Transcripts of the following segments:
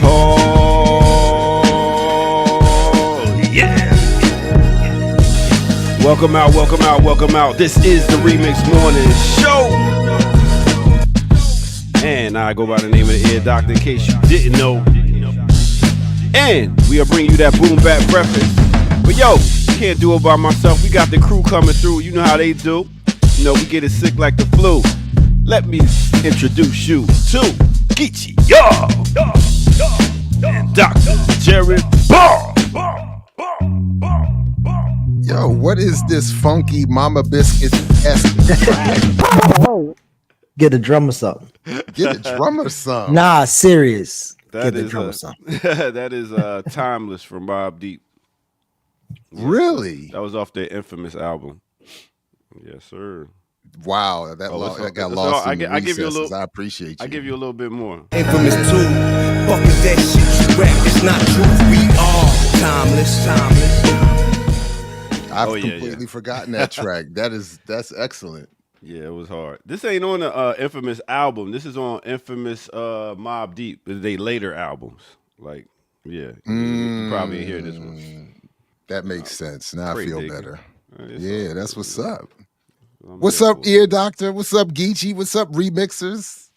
Oh, yeah. Welcome out. This is the Remix Morning Show. And I go by the name of the Ear Doctor in case you didn't know. And we are bringing you that boom bap breakfast. But yo, can't do it by myself. We got the crew coming through. You know how they do. You know, we get it sick like the flu. Let me introduce you to Geechee, and Dr. Jared Ball. Yo, what is this funky Mama Biscuit-esque? Get a drummer something. Get a drummer something. Nah, serious. That Get the is drummer something. that is Timeless from Mobb Deep. Really? That was off their infamous album. Yes, sir. Wow, that got lost in the recesses. I appreciate you. I give you a little bit more. Infamous too. Fuck is that shit you rap? It's not true. We are timeless. I've completely forgotten that track. That's excellent. Yeah, it was hard. This ain't on the infamous album. This is on infamous Mobb Deep. They later albums. Like, yeah, you probably hear this one. That makes sense. Now I feel better. Yeah, that's what's up. What's up, Ear Doctor? What's up, Geechee? What's up, remixers?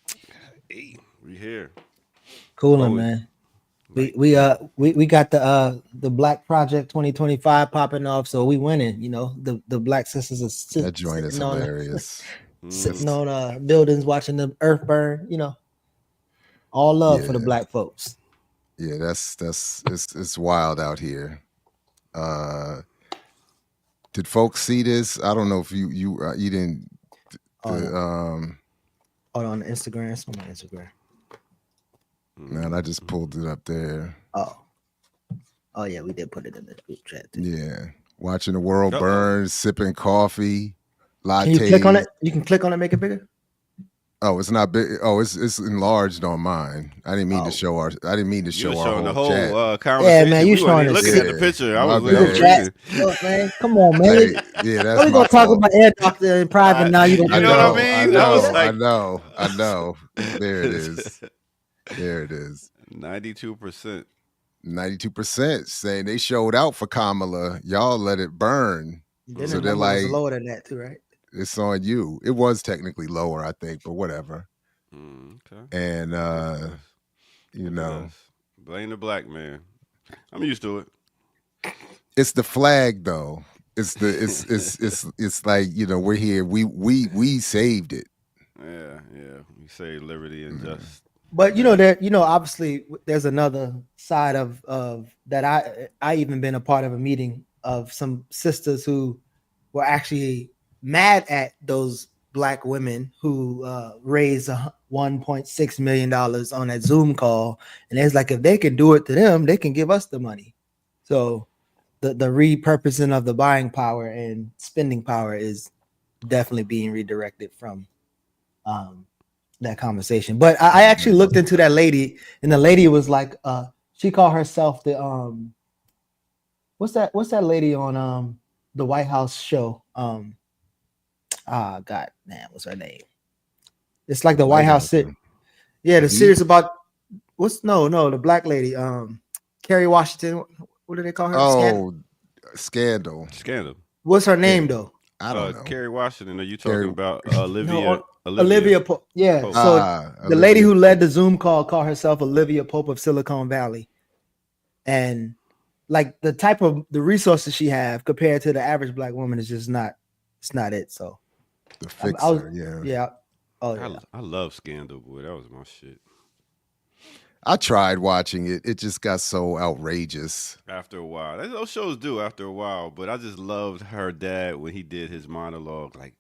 Hey, we here. Coolin', man. We got the Black Project 2025 popping off, so we winning. You know, the Black sisters are that joint is hilarious. Sitting on buildings watching the earth burn. You know, all love for the Black folks. Yeah, it's wild out here. Did folks see this? I don't know if you didn't. On Instagram. It's on my Instagram. Man, I just pulled it up there. Oh yeah, we did put it in the group chat too. Yeah, watching the world burn, sipping coffee, latte. Can you click on it? You can click on it, make it bigger. Oh, it's not big. Oh, it's enlarged on mine. I didn't mean to show our. I didn't mean to show our the whole chat. Conversation. Yeah, man, you showing looking at the picture. I was Look, man, come on, man. Hey, yeah, that's we gonna talk about Air Doctor in private now. You know what I mean? I know. There it is. 92%. 92% saying they showed out for Kamala. Y'all let it burn. So they're like lower than that too, right? It's on you. It was technically lower, I think, but whatever. Okay. And you know, blame the black man. I'm used to it. It's the flag, though. It's like, you know, we're here. We saved it. Yeah. We saved liberty and justice. But obviously there's another side of that. I even been a part of a meeting of some sisters who were actually mad at those Black women who raised $1.6 million on that Zoom call, and it's like, if they can do it to them, they can give us the money. So the repurposing of the buying power and spending power is definitely being redirected from that conversation. But I actually looked into that lady, and the lady was like, she called herself the what's that lady on the White House show? God, man, what's her name? It's like the White House the series about the black lady, Kerry Washington. What do they call her? Oh, Scandal. What's her name though? I don't know. Kerry Washington. Are you talking about Olivia? Olivia Pope. Yeah. Pope. So the lady who led the Zoom call called herself Olivia Pope of Silicon Valley, and like the type of the resources she have compared to the average Black woman is just not. It's not it. So the fixer, yeah. I love Scandal, boy. That was my shit. I tried watching it. It just got so outrageous. After a while. Those shows do after a while, but I just loved her dad when he did his monologue. Like,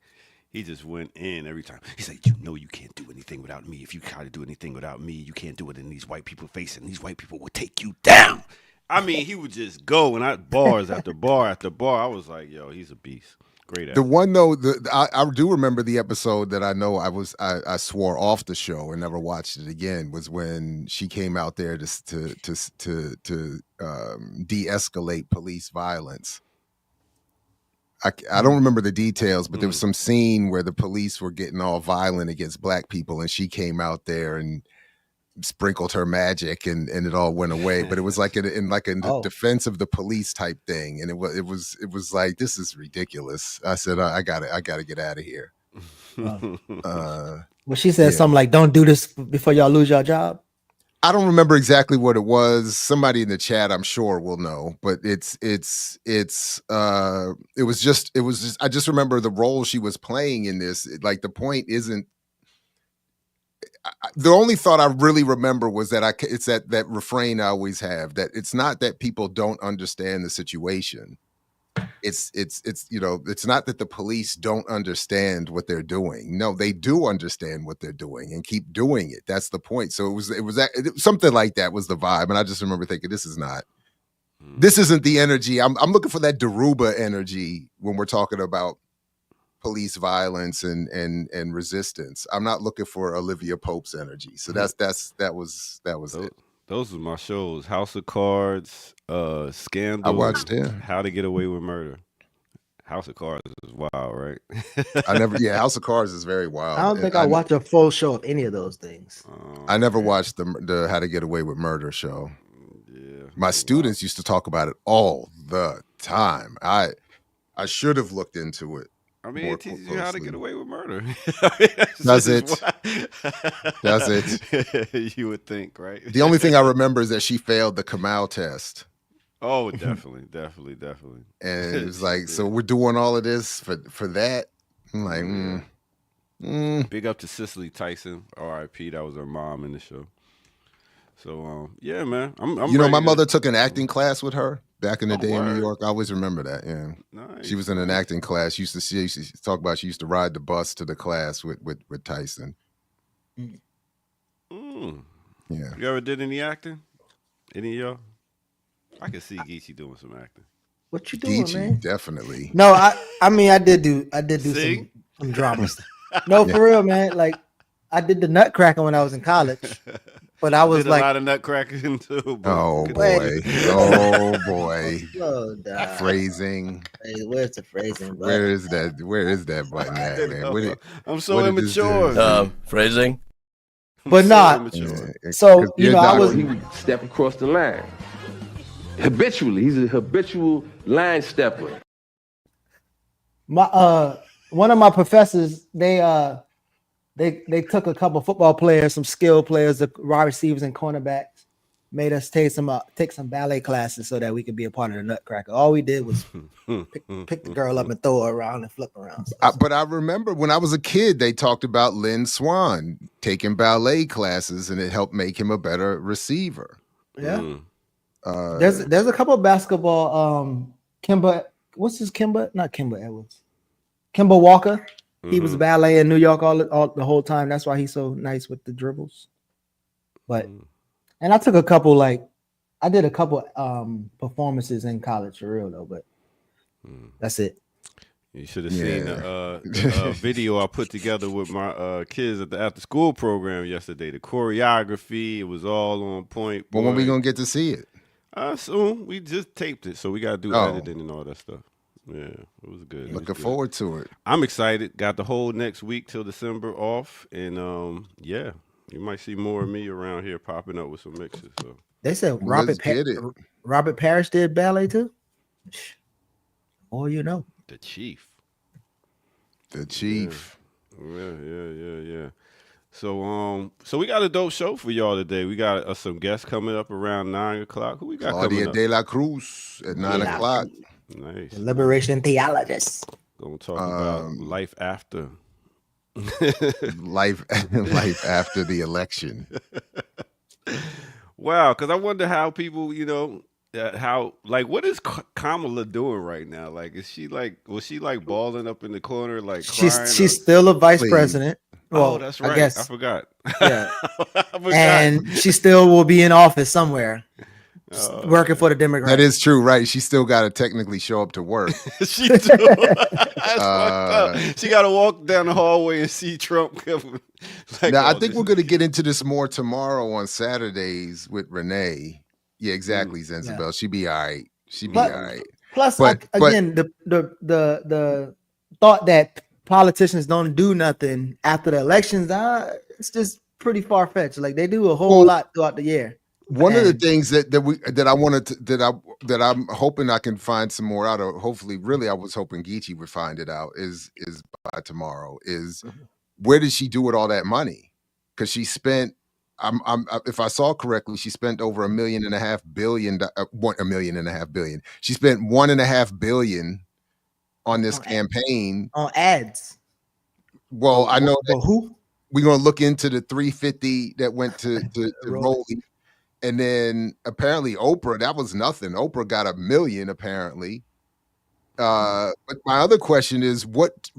He just went in every time. He's like, you know, you can't do anything without me. If you try to do anything without me, you can't do it in these white people face, and these white people will take you down. I mean, he would just go, and bars after bar after bar. I was like, yo, he's a beast. Great actor. The one though, I do remember the episode that I know I swore off the show and never watched it again, was when she came out there to de-escalate police violence. I don't remember the details, but there was some scene where the police were getting all violent against black people, and she came out there and sprinkled her magic, and it all went away. But it was like in defense of the police type thing, and it was like, this is ridiculous. I said, I got to get out of here. Well, she said something like, "Don't do this before y'all lose your job." I don't remember exactly what it was. Somebody in the chat, I'm sure, will know. But it was just I just remember the role she was playing in this. Like, the point isn't. The only thought I really remember was that it's that refrain I always have, that it's not that people don't understand the situation. It's not that the police don't understand what they're doing. No, they do understand what they're doing and keep doing it. That's the point. So it was something like that was the vibe. And I just remember thinking, this isn't the energy. I'm looking for that Dhoruba energy when we're talking about police violence and resistance. I'm not looking for Olivia Pope's energy. So that was it. Those were my shows: House of Cards, Scandal. I watched it. How to Get Away with Murder. House of Cards is wild, right? House of Cards is very wild. I don't think I watched a full show of any of those things. I never watched the How to Get Away with Murder show. Yeah, my students used to talk about it all the time. I should have looked into it. I mean, it teaches you how to get away with murder. Does it? Does it? You would think, right? The only thing I remember is that she failed the Kamau test. Oh, definitely. And it was like, so we're doing all of this for that? I'm like, Big up to Cicely Tyson, R.I.P. That was her mom in the show. So, yeah, man. I'm my mother took an acting class with her back in the day in New York. I always remember that. Yeah, nice. She was in an acting class. She used to talk about she used to ride the bus to the class with Tyson. Yeah. You ever did any acting? Any of y'all? I can see Geechee doing some acting. What you doing, man? Definitely. No, I mean I did do some dramas. No, for real, man. Like, I did the Nutcracker when I was in college. But I was like a lot of nutcracking too. Oh boy. Oh boy. Slow down. Phrasing. Hey, where's the phrasing button? Where is that button at, man? I'm so immature. Phrasing. But not. So I was. He would step across the line habitually. He's a habitual line stepper. One of my professors, they took a couple football players, some skilled players, the wide receivers and cornerbacks, made us take some ballet classes so that we could be a part of the Nutcracker. All we did was pick the girl up and throw her around and flip around. But I remember when I was a kid, they talked about Lynn Swann taking ballet classes, and it helped make him a better receiver. Yeah. There's a couple of basketball. Not Kimba Edwards. Kimba Walker. He was ballet in New York all the whole time. That's why he's so nice with the dribbles. But and I took I did a couple performances in college for real though, but that's it. You should have seen the video I put together with my kids at the after school program yesterday. The choreography, it was all on point. Well, when we gonna get to see it? Soon. We just taped it, so we gotta do editing and all that stuff. Yeah, it was good. Looking forward to it. I'm excited. Got the whole next week till December off, and you might see more of me around here popping up with some mixes. So they said Robert Parrish did ballet too. Oh, the Chief. Yeah. So we got a dope show for y'all today. We got some guests coming up around 9:00. Who we got Claudia coming up? De La Cruz at 9:00. Nice. The liberation theologist. Gonna talk about life after. life after the election. Wow, because I wonder how people, how like what is Kamala doing right now? Like, is she like was she like balling up in the corner like crying? She's still a vice Please. president. Well, Oh, that's right. I guess. I forgot. Yeah. I forgot. And she still will be in office somewhere, Oh, working for the Democrats. That is true, right? She still got to technically show up to work. she do. That's fucked up. She got to walk down the hallway and see Trump coming. Like, Now, I oh, think this we're is- going to get into this more tomorrow on Saturdays with Renee. Yeah, exactly, Zenzabel. She be all right. She be But- all right. Plus, But- again, the thought that politicians don't do nothing after the elections, it's just pretty far fetched. Like they do a whole Well, lot throughout the year. One of the And- things that I wanted to, that I'm hoping I can find some more out of. Hopefully, really, I was hoping Geechee would find it out. Is by tomorrow. Is where did she do with all that money? Because she spent. If I saw correctly, she spent over $1.5 billion. $1.5 billion. She spent $1.5 billion on this campaign. On ads. Well, I know For that who? we're gonna look into the 350 that went to Rolly. And then apparently Oprah, that was nothing. Oprah got $1 million apparently. But my other question is, what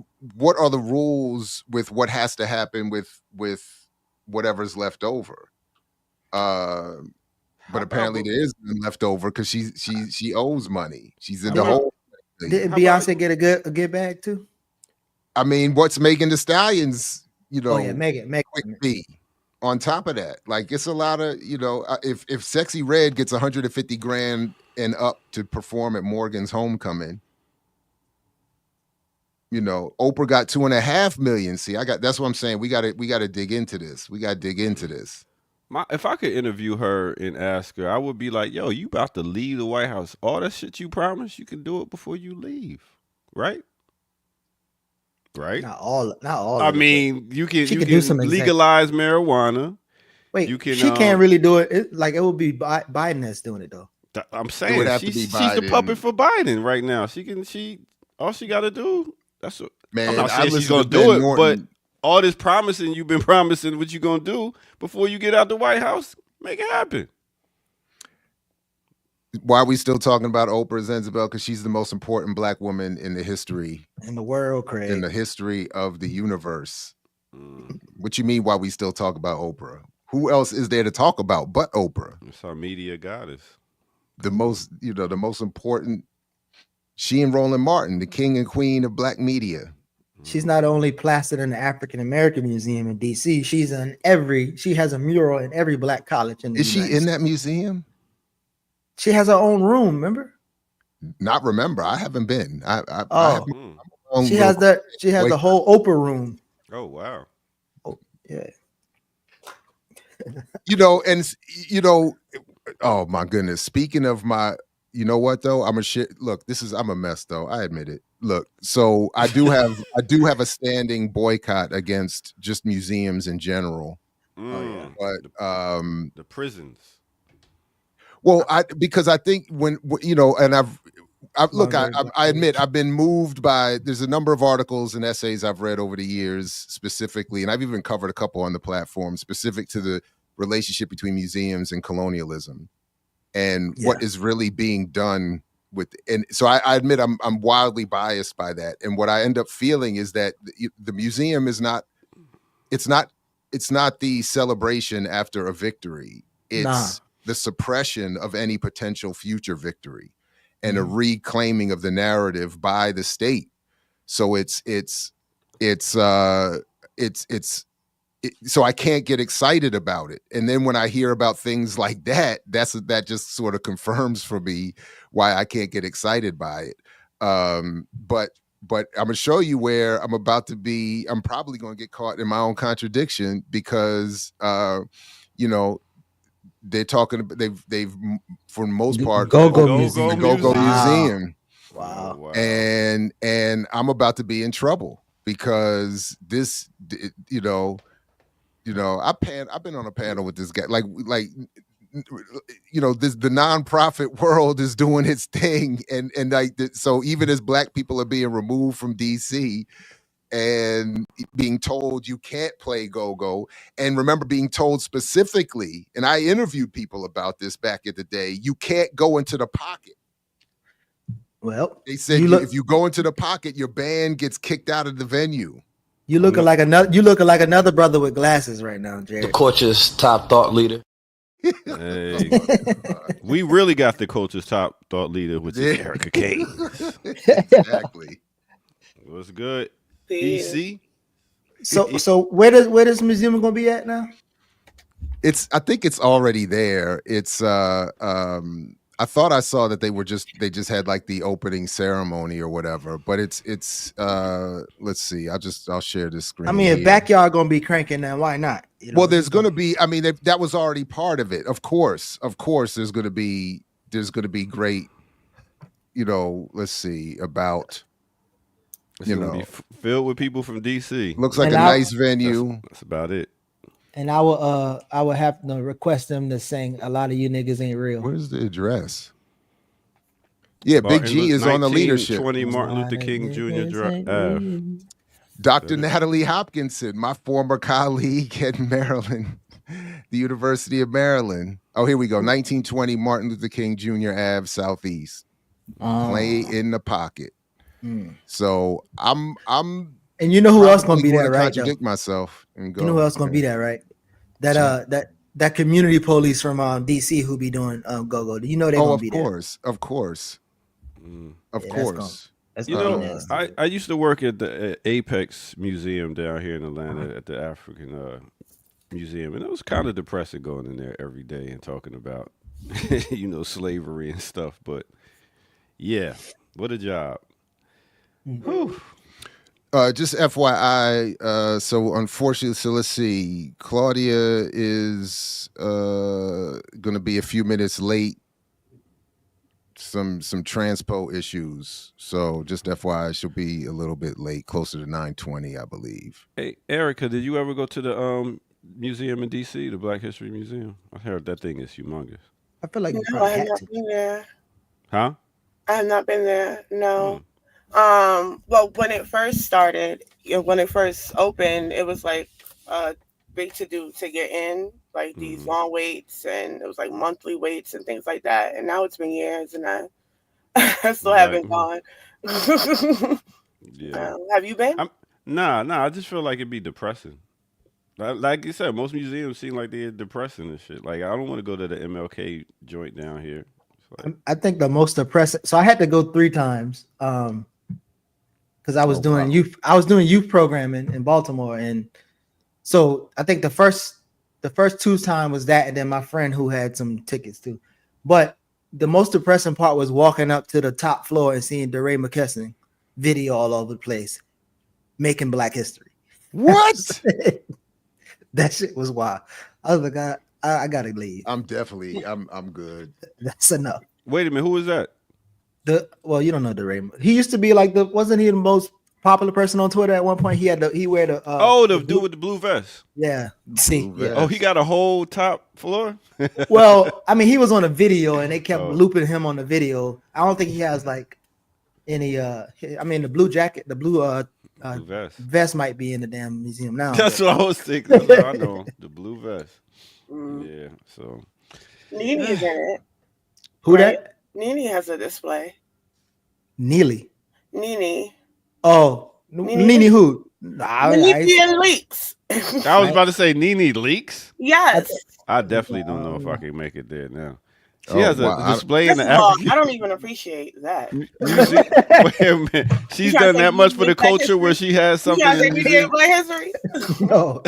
are the rules with what has to happen with whatever's left over? But apparently there is none left over because she owes money. She's in the whole thing. Didn't How about- Beyonce get a good bag too? I mean, what's Megan Thee Stallions? Oh yeah, Megan. quick fee on top of that. Like it's a lot of, if Sexy Red gets 150 grand and up to perform at Morgan's Homecoming, Oprah got 2.5 million. See, that's what I'm saying. We gotta dig into this. We gotta dig into this. If I could interview her and ask her, I would be like, yo, you about to leave the White House. All that shit you promised, you can do it before you leave. Right? Right? Not all. I of it, mean, you can She could do some legalize marijuana. but wait, you can, she can't really do it. It would be Biden that's doing it though. I'm saying have to she's be the Biden. puppet for Biden right now. All she got to do. That's what. Man, I'm not I saying she's listened gonna to do Ben it, Norton. but all this promising you've been promising what you gonna do before you get out the White House, make it happen. Why are we still talking about Oprah Zenzabel? Because she's the most important Black woman in the history, In the world, Craig. in the history of the universe. Mm, What you mean? Why we still talk about Oprah? Who else is there to talk about but Oprah? it's our media goddess. The most important. She and Roland Martin, the king and queen of Black media. She's not only plastered in the African American Museum in DC. She has a mural in every Black college in the Is she United in States. that museum? She has her own room. Remember? Not remember. I haven't been. I Oh. have Mm. my own She little- has the whole Oprah room. Oh wow. Yeah. Oh my goodness. Speaking of you know what though? I'm a mess though. I admit it. Look, so I do have a standing boycott against just museums in general. Mm. But The prisons. well, because I think when and I admit I've been moved by. There's a number of articles and essays I've read over the years, specifically, and I've even covered a couple on the platform specific to the relationship between museums and colonialism, and what is really being done with. And so I admit I'm wildly biased by that. And what I end up feeling is that the museum is not. It's not the celebration after a victory. It's the suppression of any potential future victory and a reclaiming of the narrative by the state. So so I can't get excited about it. And then when I hear about things like that, that just sort of confirms for me why I can't get excited by it. But I'm gonna show you where I'm probably gonna get caught in my own contradiction because they're talking. They've for the most part Go-Go Go-Go Museum. the Go-Go Wow. Museum, Wow. Oh, wow. and I'm about to be in trouble because this, I've been on a panel with this guy, like the nonprofit world is doing its thing, and like so even as Black people are being removed from DC, and being told you can't play go-go, and remember being told specifically, and I interviewed people about this back in the day, you can't go into the pocket. Well, They said if you go into the pocket, your band gets kicked out of the venue. You looking like another brother with glasses right now, Jared. The culture's top thought leader. Hey, we really got the culture's top thought leader, which is Erica Kane. Exactly. What's good? EC. So where this museum gonna be at now? I think it's already there. It's I thought I saw that they just had like the opening ceremony or whatever, but it's let's see. I'll share this screen. I mean, if backyard gonna be cranking, then why not? Well, there's gonna be. I mean, that was already part of it. Of course, there's gonna be great. Let's see about. It's filled with people from DC. Looks like a nice venue. That's about it. And I will have to request them to sing "A Lot of You Niggas Ain't Real." Where's the address? Yeah, Big G is on the leadership. 20 Martin Luther King Jr. Drive. Dr. Natalie Hopkinson, my former colleague at Maryland, the University of Maryland. Oh, here we go. 1920 Martin Luther King Jr. Ave Southeast. Play in the pocket. So I'm and you know who else gonna be there, right? Contradict myself and go. You know who else gonna be there, right? That community police from DC who be doing go-go. Do you know they're gonna be there? Of course. Of course. I used to work at the Apex Museum down here in Atlanta at the African Museum, and it was kind of depressing going in there every day and talking about slavery and stuff. But yeah, what a job. Just FYI, so unfortunately, so let's see. Claudia is going to be a few minutes late. Some transpo issues. So just FYI, she'll be a little bit late, closer to 9:20, I believe. Hey, Erica, did you ever go to the museum in DC, the Black History Museum? I heard that thing is humongous. I feel like I have not been there. Huh? I have not been there. No. Well, when it first started, when it first opened, it was like big to do to get in, like these long waits, and it was like monthly waits and things like that. And now it's been years, and I still haven't gone. Yeah. Have you been? Nah. I just feel like it'd be depressing. Like you said, most museums seem like they're depressing and shit. Like I don't want to go to the MLK joint down here. Like, I think the most depressing. So I had to go 3 times. Because I was doing youth programming in Baltimore, and so I think the first 2 times was that, and then my friend who had some tickets too. But the most depressing part was walking up to the top floor and seeing DeRay McKesson video all over the place, making Black history. What? That shit was wild. I was like, I gotta leave. I'm good. That's enough. wait a minute, who was that? You don't know DeRay. He used to be like wasn't he the most popular person on Twitter at one point? He wear the the dude with the blue vest. Yeah. See. Blue vest. Oh, he got a whole top floor? Well, I mean, he was on a video and they kept looping him on the video. I don't think he has like any the blue jacket, the blue vest might be in the damn museum now. That's what I was thinking. I know the blue vest. Yeah, so Nene is in it. Who that? Nene has a display. Neely. Nene. Oh, Nene who? Nene Leaks. I was about to say Nene Leaks. Yes. I definitely don't know if I can make it there now. She has a display in the First of all, African. I don't even appreciate that. Wait a minute. She's done that much for the culture where she has something in the museum. Black history. No.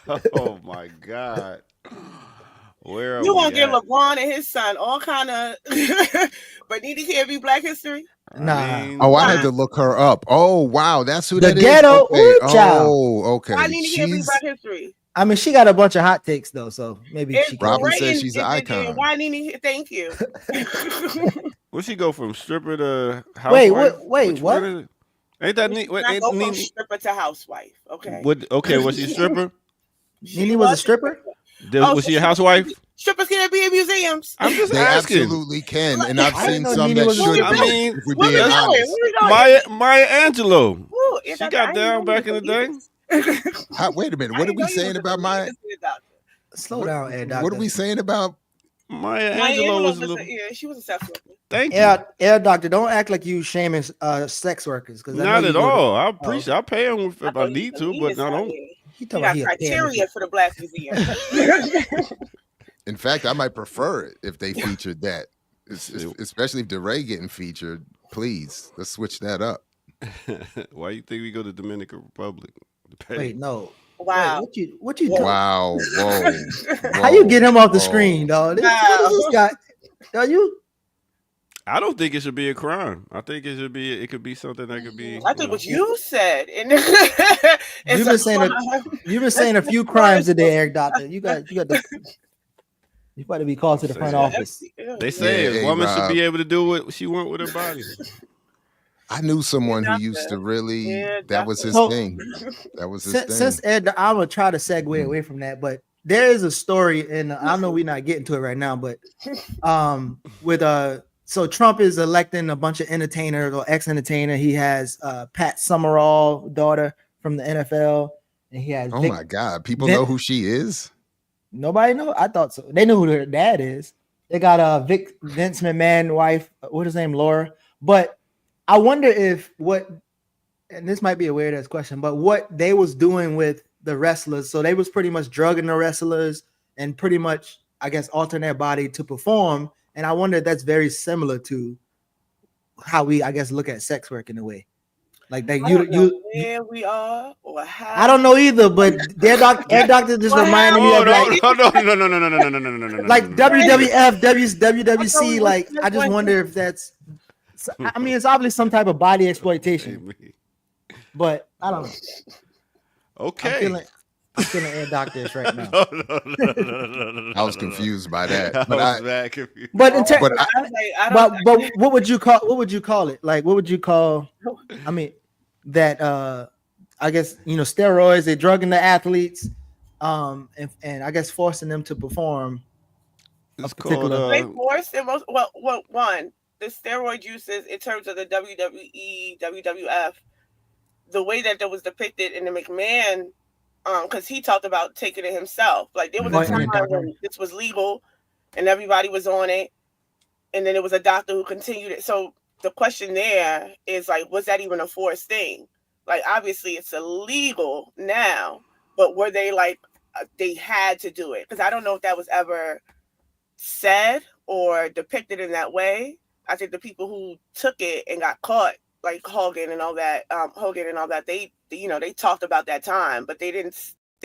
Oh my God. Where are You we want to give at? LeBron and his son all kind of, but Nene can't be Black history. Nah. I had to look her up. Oh wow, that's who The that ghetto. is. Ooh, child. Oh, okay. Why Nene can't be Black history? I mean, she got a bunch of hot takes though, so maybe she can. Robin says she's an icon. Why Nene? Thank you. Where'd she go from stripper to housewife? Wait, what? Is it? Ain't that neat? I go from stripper to housewife. Okay. Okay, was she a stripper? Nene was a stripper? Was she a housewife? Strippers can't be in museums. I'm just They asking. absolutely can, and I've I didn't seen know some Nene that was a should stripper. be. I mean, if we're Where we being going? honest. Where we going? Maya Angelou. Woo, know. She got down back in the day. Wait a minute. What are we saying about my? Slow down, Air Doctor. What are we saying about? Maya Maya Angelou was Angelou a little. she was a sex worker. Thank you. Air Doctor, don't act like you shaming sex workers. Not at all. I appreciate. I pay them if I need to, but I don't. He got criteria for the Black Museum. In fact, I might prefer it if they featured that, especially if DeRay getting featured. Please, let's switch that up. Why you think we go to Dominican Republic? Wait, no. Wow. Wait, what you Wow. Whoa. How you get him off the screen, dog? What is this guy? Are you? I don't think it should be a crime. I think it should be. It could be something that could be. I think what you said. You've been saying a few crimes today, Eric Doctor. You got the. You better be called to the front office. They say a woman should be able to do what she want with her body. I knew someone who used to really. That was his thing. That was his thing. Since Ed, I'm gonna try to segue away from that, but there is a story, and I know we're not getting to it right now, but with so Trump is electing a bunch of entertainers or ex-entertainer. He has Pat Summerall, daughter from the NFL, and he has. My God, people know who she is. Nobody know. I thought so. They know who their dad is. They got Vince McMahon wife. What's his name? Laura. But I wonder if and this might be a weird ass question, but what they was doing with the wrestlers. So they was pretty much drugging the wrestlers and pretty much, I guess, altering their body to perform. And I wonder if that's very similar to how we, I guess, look at sex work in a way. Like that, where we are or how. I don't know either, but Air Doctor just reminded me of like no. Like WWF, WWC. Like I just wonder if that's. I mean, it's obviously some type of body exploitation, but I don't know. Okay, I'm feeling Air Doctor right now. I was confused by that. But what would you call? What would you call it? Like, what would you call? I mean, that I guess steroids. They're drugging the athletes, and I guess forcing them to perform. It's called. They forced them. One. The steroid uses in terms of the WWE, WWF, the way that was depicted in the McMahon, because he talked about taking it himself. Like there was a time when this was legal and everybody was on it, and then there was a doctor who continued it. So the question there is like, was that even a forced thing? Like obviously it's illegal now, but were they like they had to do it? Because I don't know if that was ever said or depicted in that way. I think the people who took it and got caught, like Hogan and all that, they talked about that time, but they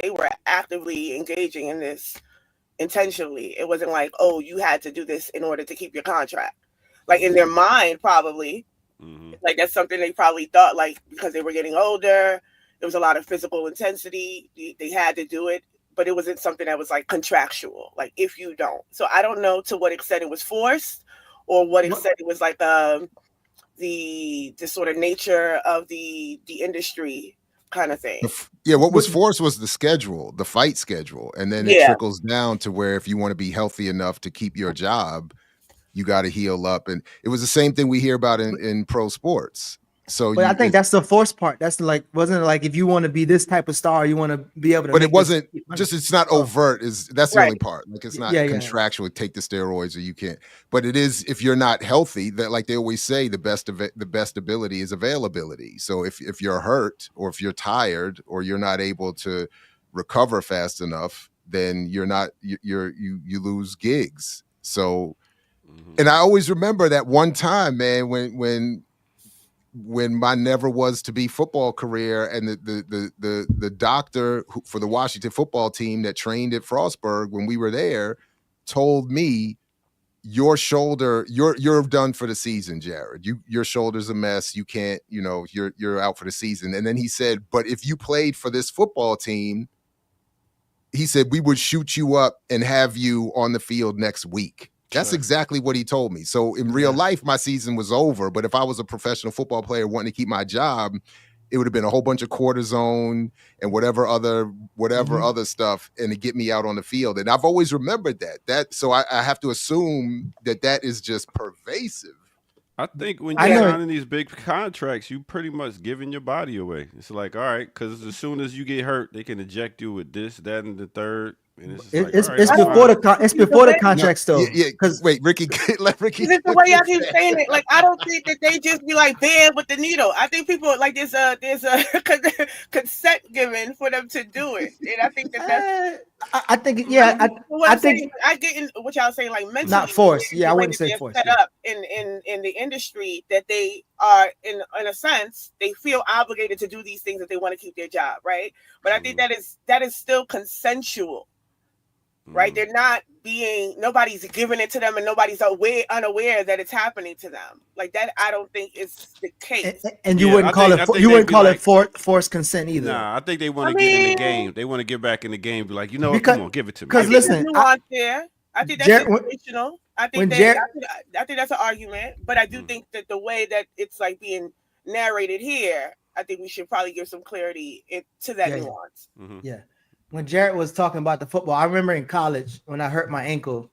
were actively engaging in this intentionally. It wasn't like, oh, you had to do this in order to keep your contract. Like in their mind, probably, like that's something they probably thought, like because they were getting older, there was a lot of physical intensity, they had to do it, but it wasn't something that was like contractual, like if you don't. So I don't know to what extent it was forced, or what it said it was like the sort of nature of the industry kind of thing. Yeah, what was forced was the schedule, the fight schedule, and then it trickles down to where if you want to be healthy enough to keep your job, you got to heal up. And it was the same thing we hear about in pro sports. So, but I think that's the forced part. That's like, wasn't it like if you want to be this type of star, you want to be able to. But it wasn't just. It's not overt. That's the only part. Like it's not contractual. Take the steroids or you can't. But it is if you're not healthy. That like they always say, the best ability is availability. So if you're hurt or if you're tired or you're not able to recover fast enough, then you lose gigs. So, and I always remember that one time, man, when my never was to be football career and the doctor for the Washington football team that trained at Frostburg when we were there told me, your shoulder, you're done for the season, Jared. Your shoulder's a mess. You can't, you're out for the season. And then he said, but if you played for this football team, he said, we would shoot you up and have you on the field next week. That's exactly what he told me. So in real life, my season was over. But if I was a professional football player wanting to keep my job, it would have been a whole bunch of cortisone and whatever other stuff, and to get me out on the field. And I've always remembered that. So I have to assume that is just pervasive I think when I you're know- signing these big contracts, you pretty much giving your body away. It's like, all right, because as soon as you get hurt, they can eject you with this, that, and the third. And it's just like, It's all right, it's I'm before fine. it's before the contracts though. Yeah, Because wait, Ricky, let Ricky. This is the way y'all keep saying it. Like, I don't think that they just be like bad with the needle. I think people like there's a consent given for them to do it, and I think that's. I think I think I get in what y'all saying, like mentally, not forced. Yeah, I the way wouldn't that say they're forced. set Yeah. up in the industry that they are in a sense they feel obligated to do these things if they want to keep their job, right? But I think that is still consensual. Right, they're not nobody's giving it to them, and nobody's unaware that it's happening to them. Like that, I don't think is the case. And you Yeah, wouldn't I call think- I it think you they'd wouldn't be call like- it forced consent either. Nah, I think they want I to get in the mean- game. They want to get back in the game. Be like, you know what? Because- Come on, give it to me. because Give it to listen, There's nuance there. I think that's situational. I think I think that's an argument, but I do think that the way that it's like being narrated here, I think we should probably give some clarity to that nuance. Yeah. When Jarrett was talking about the football, I remember in college when I hurt my ankle,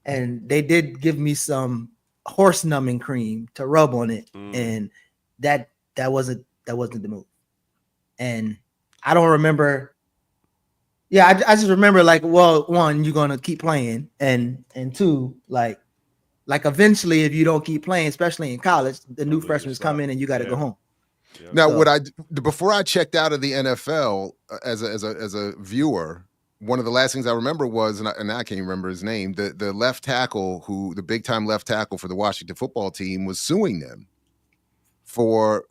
and they did give me some horse numbing cream to rub on it, and that wasn't the move. And I don't remember. Yeah, I just remember like, well, one, you're gonna keep playing, and two, like eventually, if you don't keep playing, especially in college, the new freshmen come in and you got to go home. Now, So- before I checked out of the NFL as a viewer, one of the last things I remember was, and I can't remember his name, the left tackle the big time left tackle for the Washington football team was suing them for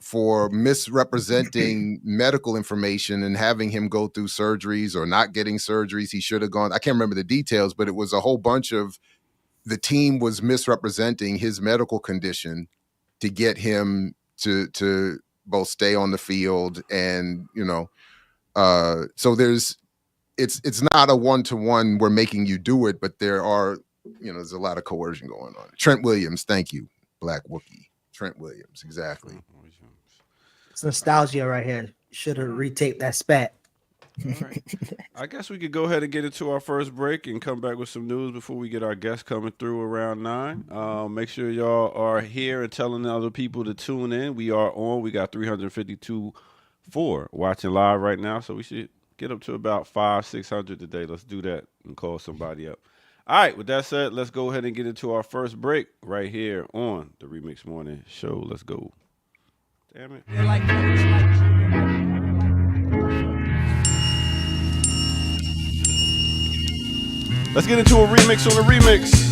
misrepresenting medical information and having him go through surgeries or not getting surgeries he should have gone. I can't remember the details, but it was a whole bunch of the team was misrepresenting his medical condition to get him to both stay on the field and, so it's not a one-to-one we're making you do it, but there's a lot of coercion going on. Trent Williams, thank you, Black Wookie. Trent Williams, exactly. It's nostalgia right here. Should have retaped that spat. I guess we could go ahead and get into our first break and come back with some news before we get our guests coming through around 9. Make sure y'all are here and telling other people to tune in. We are on. We got 352 watching live right now, so we should get up to about 500-600 today. Let's do that and call somebody up. All right, with that said, let's go ahead and get into our first break right here on the Remix Morning Show. Let's go. Damn it. Let's get into a remix on a remix.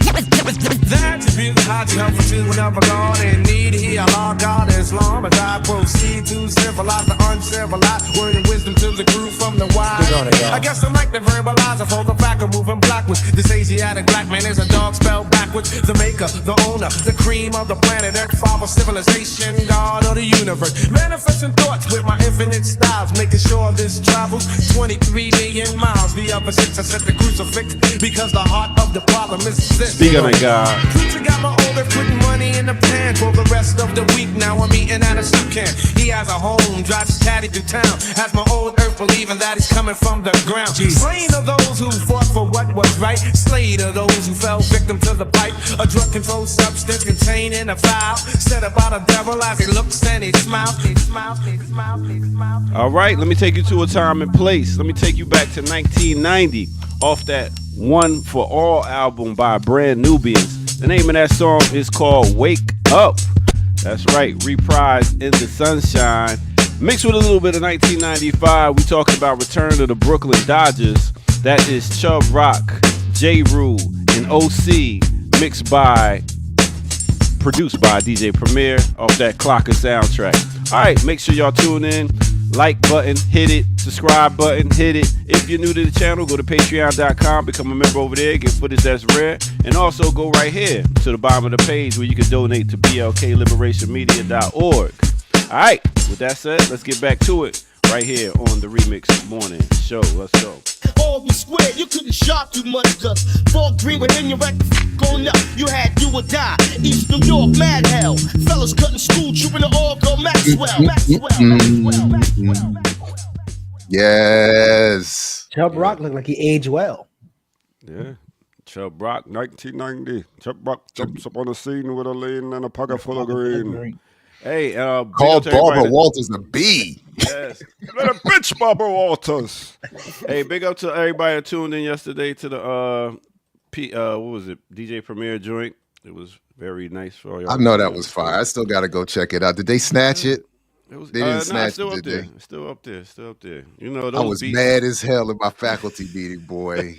That's music hot helpful to whenever God in need. Here I log God as long as I proceed to civilize the uncivilized. Word and wisdom to the crew from the wide. I guess I like the verbalizer for the fact of moving backwards. This Asiatic black man is a dog spelled backwards. The maker, the owner, the cream of the planet Earth, father civilization, God of the universe. Manifesting thoughts with my infinite styles, making sure this travels 23 million miles. The opposites I set the crucifix because the heart of the problem is this. Speak of it, God. Preacher got my older putting money in the pan for the rest of the week. Now I'm eating at a soup can. He has a home, drives caddy through town. Has my old earth believing that he's coming from the ground. Slain are those who fought for what was right. Slayed are those who fell victim to the pipe. A drug controlled substance containing a vial. Said about a devil as he looks and he smiles. He smiles, he smiles, he smiles. All right, let me take you to a time and place. Let me take you back to 1990 off that One for All album by Brand Nubians. The name of that song is called Wake Up. That's right, reprised in the sunshine. Mixed with a little bit of 1995, we talking about Return of the Brooklyn Dodgers. That is Chubb Rock, J. Rule, and OC, produced by DJ Premier off that Clocker soundtrack. All right, make sure y'all tune in. Like button, hit it. Subscribe button, hit it. If you're new to the channel, go to patreon.com, become a member over there, get footage that's rare. And also go right here to the bottom of the page where you can donate to blkliberationmedia.org. All right, with that said, let's get back to it right here on the Remix Morning Show. Let's go. All be square, you couldn't shop too much, cause fall green within your record going up. You had do or die. East New York, mad hell. Fellas cutting school, trooping to all go Maxwell. Yes. Chubb Rock looked like he aged well. Yeah. Chubb Rock, 1990. Chubb Rock jumps up on the scene with a lean and a pocket full of green. Hey, big up Called to everybody Barbara that- Walters a B. Yes. Let a bitch, Barbara Walters. Hey, big up to everybody that tuned in yesterday to the what was it? DJ Premier joint. It was very nice for y'all. I know that was fire. I still got to go check it out. Did they snatch it? It was, They didn't nah, snatch it's still it, up did there. they? It's still up there. Still up there. You know, I those was beats. mad as hell in my faculty meeting, boy.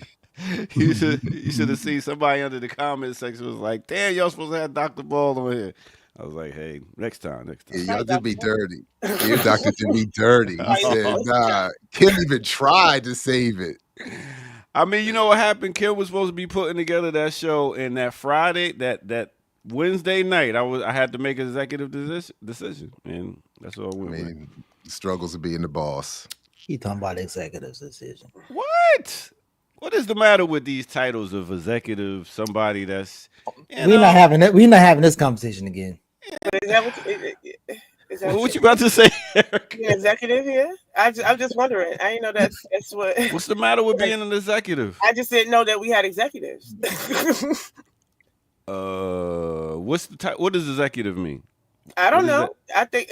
You should have seen somebody under the comment section was like, "Damn, y'all supposed to have Dr. Ball on here." I was like, "Hey, next time." Yeah, y'all did me dirty. Your doctor did me dirty. He said, "Nah, Kim even tried to save it." I mean, you know what happened? Kim was supposed to be putting together that show, and that Friday, that Wednesday night, I had to make an executive decision, and that's all I we went. mean, the struggles of being the boss. He talking about executive's decision. What? What is the matter with these titles of executive? Somebody that's We're not having it. We're not having this conversation again. Is that what What you about to say, Eric? you executive here? I'm just wondering. I didn't know that's what. What's the matter with being an executive? I just didn't know that we had executives. What's the what does executive mean? I don't What is know. I think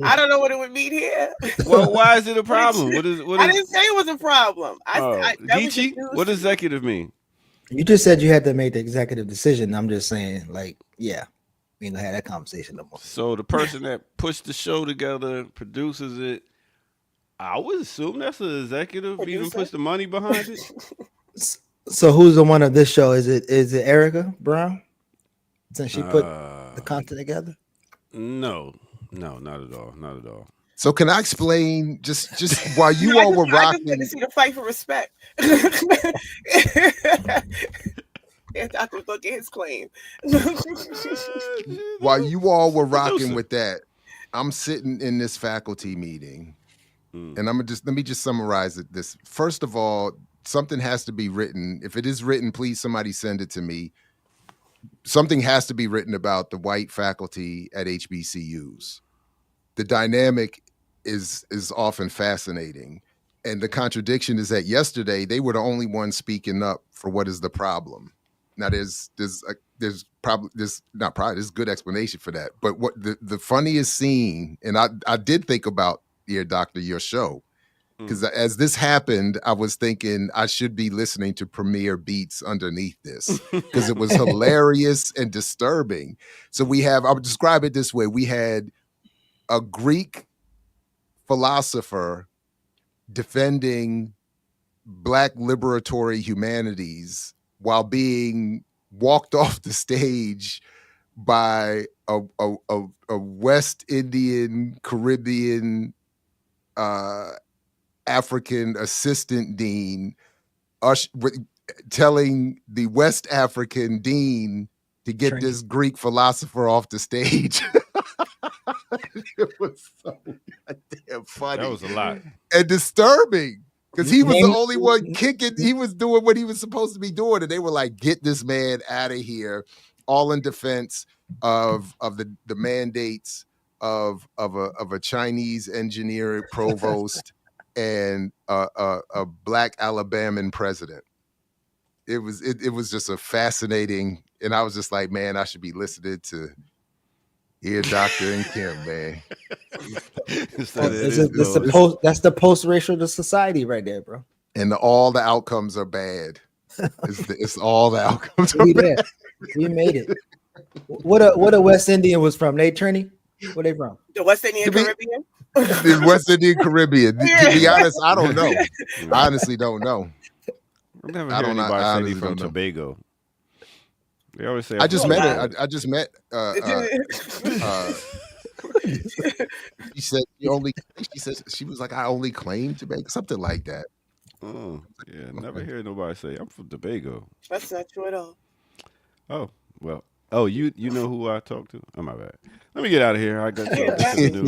I don't know what it would mean here. Well, why is it a problem? What is? I didn't say it was a problem. Geechee, what does executive mean? You just said you had to make the executive decision. I'm just saying, like, yeah, we ain't gonna have that conversation no more. So the person that pushed the show together, produces it, I would assume that's an executive. Even puts the money behind it. So who's the one of this show? Is it Erica Brown? Since she put the content together? No, not at all. Not at all. So can I explain just while you all were I rocking? just want to see the fight for respect. And Dr. Look at his claim. While you all were rocking Producer. with that, I'm sitting in this faculty meeting, and let me just summarize it. This first of all, something has to be written. If it is written, please somebody send it to me. Something has to be written about the white faculty at HBCUs. The dynamic is often fascinating, and the contradiction is that yesterday they were the only ones speaking up for what is the problem. Now there's good explanation for that, but what the funniest scene, and I did think about Dear Doctor, your show, because as this happened, I was thinking I should be listening to Premier Beats underneath this because it was hilarious and disturbing. So I would describe it this way: we had a Greek philosopher defending Black liberatory humanities while being walked off the stage by a West Indian, Caribbean, African assistant dean telling the West African dean to get this Greek philosopher off the stage. It was so goddamn funny. That was a lot. And disturbing. Because he was the only one kicking. He was doing what he was supposed to be doing. And they were like, get this man out of here, all in defense of the mandates of a Chinese engineer provost and a Black Alabaman president. It was just a fascinating, and I was just like, man, I should be listening to Dear Doctor and Kim, man. That's the post-racial society right there, bro. And all the outcomes are bad. It's all the outcomes are bad. We made it. What a West Indian was from? They Trini? Where they from? The West Indian Caribbean? The West Indian Caribbean. To be honest, I don't know. I honestly don't know. I've never heard anybody say from Tobago. They always say I just met her. I just met she said she was like, I only claim Tobago, something like that. Oh, yeah. Never hear nobody say I'm from Tobago. That's not true at all. Oh, well. Oh, you know who I talked to? Oh, my bad. Let me get out of here. I got to do.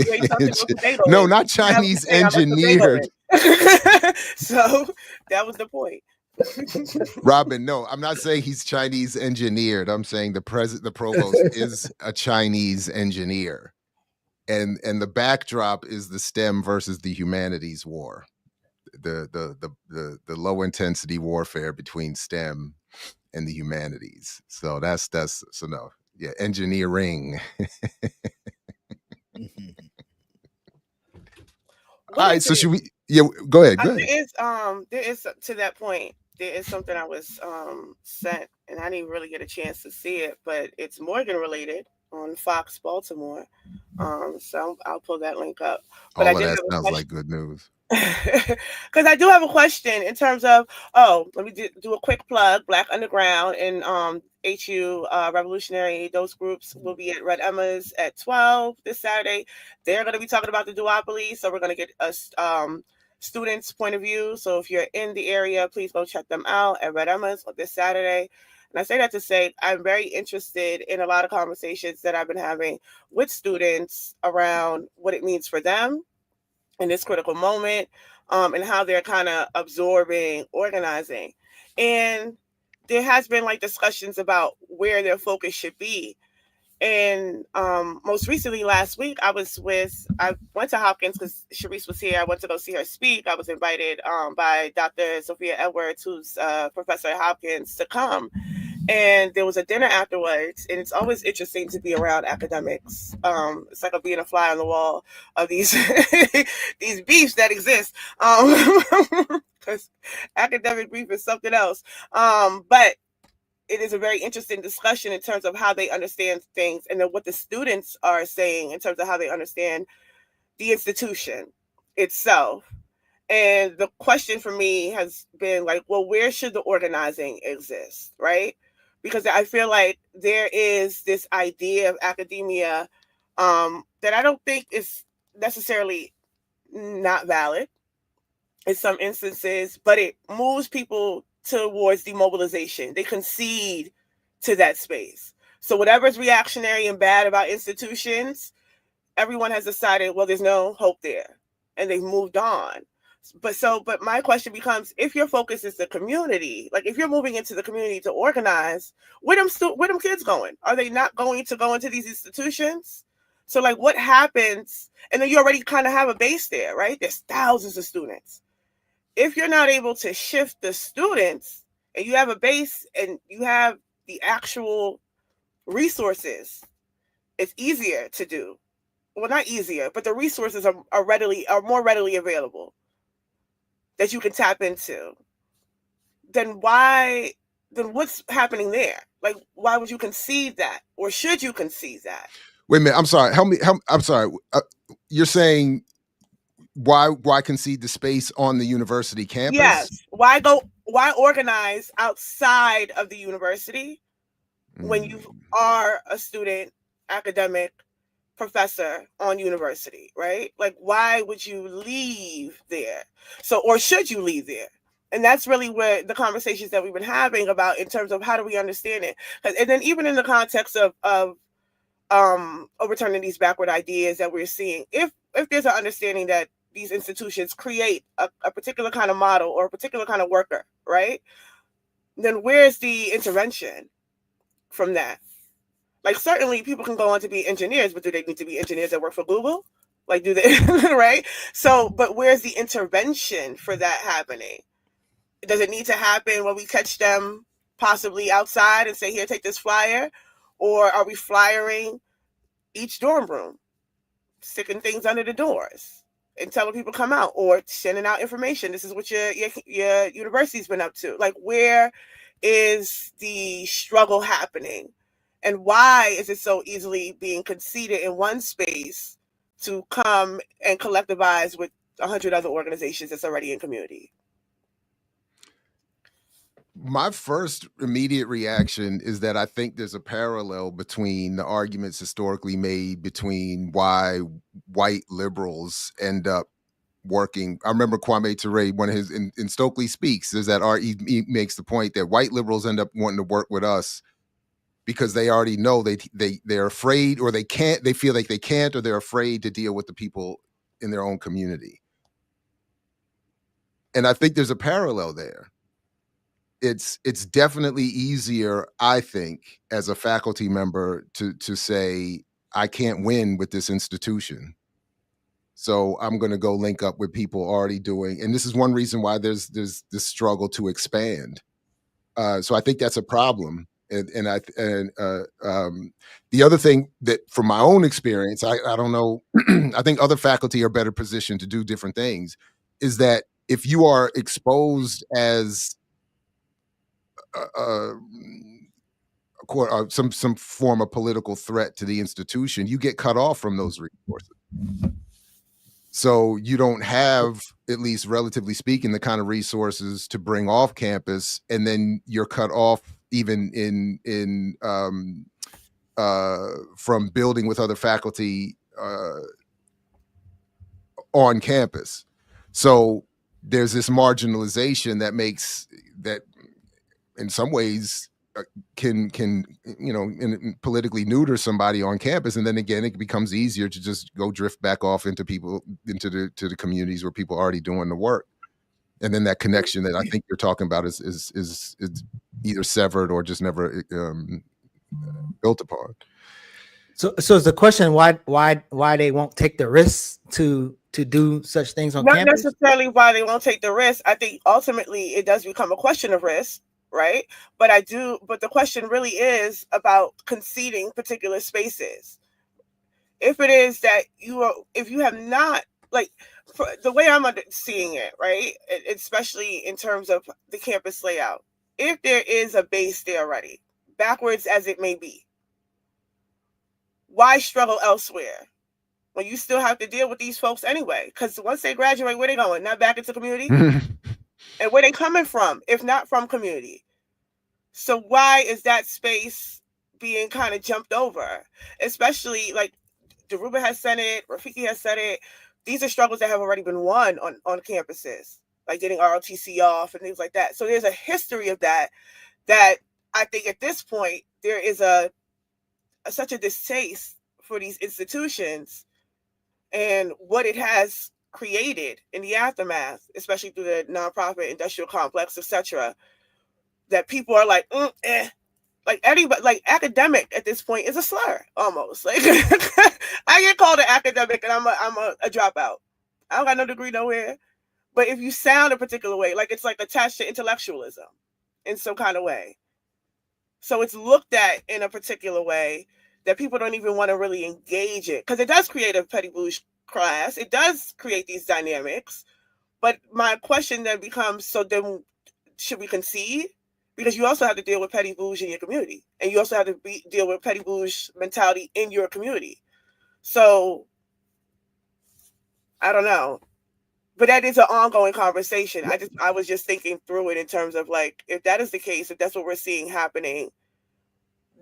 No, not Chinese engineered. So that was the point. Robin, no, I'm not saying he's Chinese engineered. I'm saying the provost is a Chinese engineer. And the backdrop is the STEM versus the humanities war. the low intensity warfare between STEM and the humanities. So that's so no, yeah, engineering. All right, so should we? Yeah, go ahead. Go ahead. There is to that point. There is something I was sent, and I didn't really get a chance to see it, but it's Morgan related on Fox Baltimore. So I'll pull that link up. But All I of did that have a sounds question like good news. because I do have a question in terms of. Oh, let me do a quick plug. Black Underground and HU Revolutionary. Those groups will be at Red Emma's at 12 this Saturday. They're going to be talking about the duopoly, so we're going to get us students' point of view. So if you're in the area, please go check them out at Red Emma's this Saturday. And I say that to say I'm very interested in a lot of conversations that I've been having with students around what it means for them in this critical moment, and how they're kind of absorbing organizing. And there has been like discussions about where their focus should be. And most recently last week, I went to Hopkins because Sharice was here. I went to go see her speak. I was invited by Dr. Sophia Edwards, who's professor at Hopkins, to come. And there was a dinner afterwards, and it's always interesting to be around academics. It's like being a fly on the wall of these these beefs that exist, because academic beef is something else. But it is a very interesting discussion in terms of how they understand things, and then what the students are saying in terms of how they understand the institution itself. And the question for me has been like, well, where should the organizing exist, right? Because I feel like there is this idea of academia that I don't think is necessarily not valid in some instances, but it moves people towards demobilization. They concede to that space. So whatever's reactionary and bad about institutions, everyone has decided, well, there's no hope there, and they've moved on. But my question becomes, if your focus is the community, like if you're moving into the community to organize, where them kids going? Are they not going to go into these institutions? So like what happens? And then you already kind of have a base there, right? There's thousands of students. If you're not able to shift the students and you have a base and you have the actual resources, it's easier to do. Well, not easier, but the resources are more readily available that you can tap into. Then what's happening there? Like, why would you concede that? Or should you concede that? Wait a minute. I'm sorry. I'm sorry. You're saying why concede the space on the university campus? Yes. Why organize outside of the university when you are a student, academic, professor on university, right? Like, why would you leave there? So, or should you leave there? And that's really where the conversations that we've been having about in terms of how do we understand it. And then even in the context of overturning these backward ideas that we're seeing, if there's an understanding that these institutions create a particular kind of model or a particular kind of worker, right? Then where's the intervention from that? Like, certainly people can go on to be engineers, but do they need to be engineers that work for Google? Like, do they, right? So, but where's the intervention for that happening? Does it need to happen when we catch them possibly outside and say, here, take this flyer? Or are we flyering each dorm room, sticking things under the doors and telling people come out, or sending out information? This is what your university's been up to. Like, where is the struggle happening? And why is it so easily being conceded in one space to come and collectivize with 100 other organizations that's already in community? My first immediate reaction is that I think there's a parallel between the arguments historically made between why white liberals end up working. I remember Kwame Ture, one of his in Stokely Speaks, is that he makes the point that white liberals end up wanting to work with us because they already know they're afraid, or they feel like they can't, or they're afraid to deal with the people in their own community. And I think there's a parallel there. It's definitely easier, I think, as a faculty member to say, I can't win with this institution, So I'm going to go link up with people already doing, and this is one reason why there's this struggle to expand. So I think that's a problem. The other thing that from my own experience, I don't know, I think other faculty are better positioned to do different things, is that if you are exposed as some form of political threat to the institution, you get cut off from those resources. So you don't have, at least relatively speaking, the kind of resources to bring off campus, and then you're cut off even from building with other faculty on campus. So there's this marginalization that makes that, in some ways, can politically neuter somebody on campus, and then again it becomes easier to just go drift back off into the communities where people are already doing the work, and then that connection that I think you're talking about is either severed or just never built upon. So is the question why they won't take the risks to do such things on Not campus? necessarily why they won't take the risk. I think ultimately it does become a question of risk, right? But the question really is about conceding particular spaces. If it is that if you have not, like, the way I'm seeing it, right, especially in terms of the campus layout, if there is a base there already, backwards as it may be, why struggle elsewhere when you still have to deal with these folks anyway? Because once they graduate, where they going? Not back into community? And where they coming from, if not from community? So why is that space being kind of jumped over? Especially, like, Dhoruba has said it, Rafiki has said it. These are struggles that have already been won on campuses, like getting ROTC off and things like that. So there's a history of that I think at this point there is such a distaste for these institutions and what it has created in the aftermath, especially through the nonprofit industrial complex, etc., that people are like, like anybody, like academic at this point is a slur almost. Like I get called an academic and I'm a dropout. I don't got no degree nowhere. But if you sound a particular way, like it's like attached to intellectualism in some kind of way. So it's looked at in a particular way that people don't even want to really engage it, because it does create a petty bouge class. It does create these dynamics. But my question then becomes, so then should we concede? Because you also have to deal with petty bouge in your community, and you also have to deal with petty bouge mentality in your community. So I don't know, but that is an ongoing conversation. I was just thinking through it in terms of, like, if that is the case, if that's what we're seeing happening,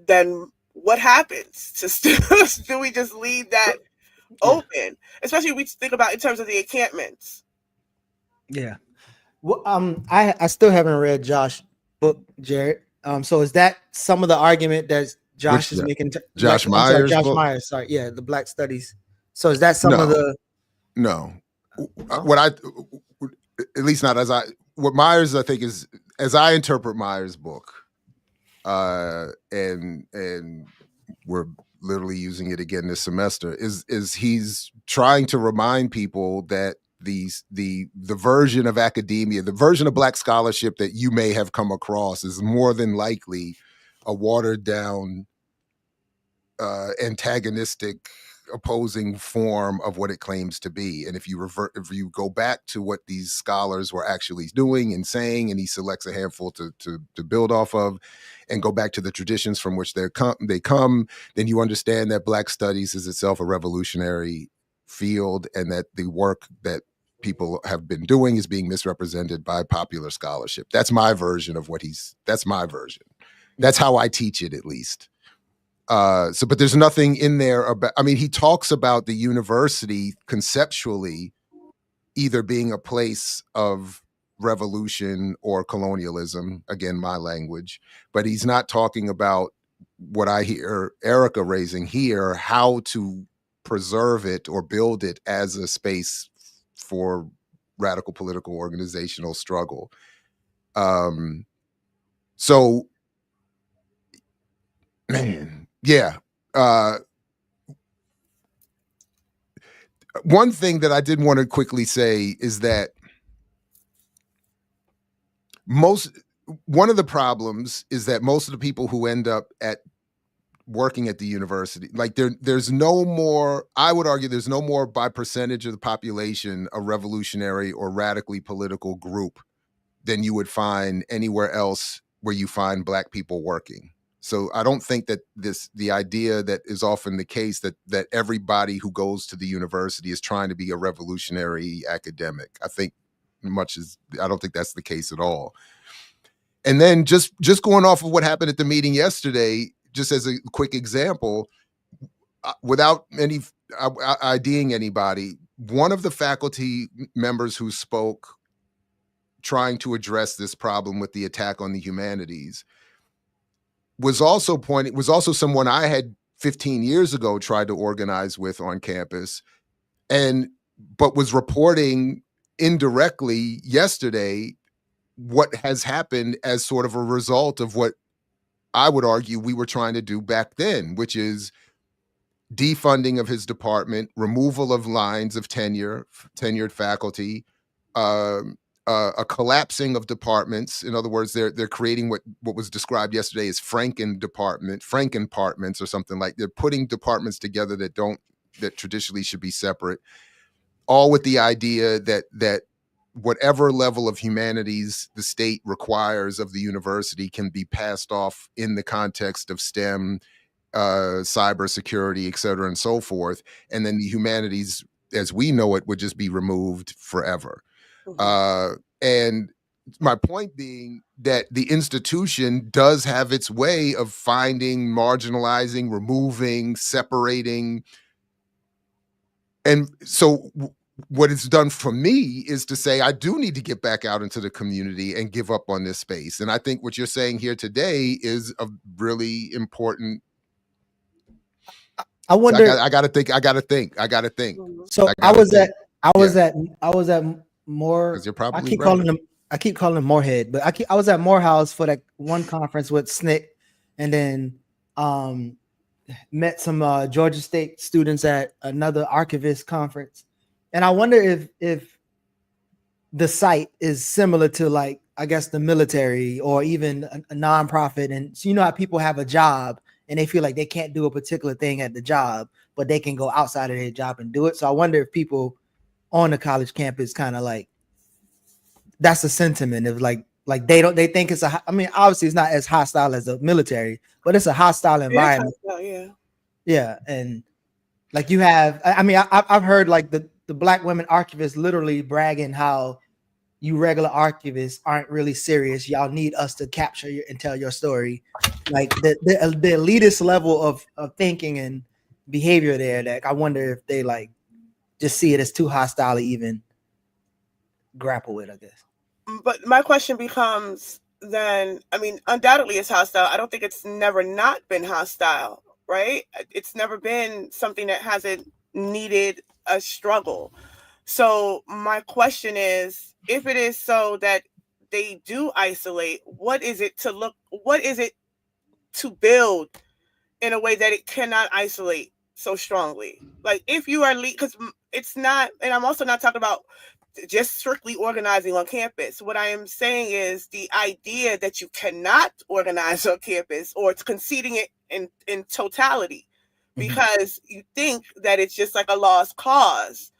then what happens to students? Do we just leave that open? Especially if we think about in terms of the encampments. Yeah. Well, I still haven't read Josh's book, Jared. So is that some of the argument that Josh is making? Josh Myers. Josh Myers. Sorry, yeah, the Black Studies. So is that some of the? No, what at least not as what Myers, I think, is, as I interpret Myers' book, and we're literally using it again this semester, is he's trying to remind people that the version of academia, the version of Black scholarship that you may have come across, is more than likely a watered down, antagonistic, opposing form of what it claims to be. And if you go back to what these scholars were actually doing and saying, and he selects a handful to build off of, and go back to the traditions from which they come, then you understand that Black studies is itself a revolutionary field, and that the work that people have been doing is being misrepresented by popular scholarship. That's my version of that's my version. That's how I teach it, at least. But there's nothing in there about, I mean, he talks about the university conceptually either being a place of revolution or colonialism, again, my language, but he's not talking about what I hear Erica raising here, how to preserve it or build it as a space for radical political organizational struggle. So, man, yeah. one thing that I did want to quickly say is that one of the problems is that most of the people who end up working at the university, like there's no more, I would argue there's no more by percentage of the population a revolutionary or radically political group than you would find anywhere else where you find Black people working. So I don't think that the idea that is often the case that everybody who goes to the university is trying to be a revolutionary academic. I don't think that's the case at all. And then just going off of what happened at the meeting yesterday, just as a quick example, without any IDing anybody, one of the faculty members who spoke trying to address this problem with the attack on the humanities was also someone I had 15 years ago tried to organize with on campus, but was reporting indirectly yesterday what has happened as sort of a result of what I would argue we were trying to do back then, which is defunding of his department, removal of lines of tenured faculty, a collapsing of departments. In other words, they're creating what was described yesterday as Frankenpartments or something like. They're putting departments together that traditionally should be separate, all with the idea that whatever level of humanities the state requires of the university can be passed off in the context of STEM, cybersecurity, et cetera, and so forth. And then the humanities, as we know it, would just be removed forever. And my point being that the institution does have its way of finding, marginalizing, removing, separating. And so what it's done for me is to say, I do need to get back out into the community and give up on this space. And I think what you're saying here today is a really important. I wonder. So I got to think. So I was at Moore. You're probably I keep calling him Moorhead, but I was at Morehouse for that one conference with SNCC, and then met some Georgia State students at another archivist conference. And I wonder if the site is similar to, like, I guess the military or even a nonprofit. And so, you know how people have a job and they feel like they can't do a particular thing at the job, but they can go outside of their job and do it. So I wonder if people on the college campus kind of like, that's a sentiment of like they think it's obviously it's not as hostile as the military, but it's a hostile environment. Yeah. And like you have, I've heard like the Black women archivists literally bragging how you regular archivists aren't really serious. Y'all need us to capture and tell your story. Like the elitist level of thinking and behavior there, that I wonder if they like just see it as too hostile to even grapple with, I guess. But my question becomes then, undoubtedly it's hostile. I don't think it's never not been hostile, right? It's never been something that hasn't needed a struggle. So my question is, if it is so that they do isolate, what is it to build in a way that it cannot isolate so strongly? Like if you are because it's not, and I'm also not talking about just strictly organizing on campus. What I am saying is the idea that you cannot organize on campus, or it's conceding it in totality because you think that it's just like a lost cause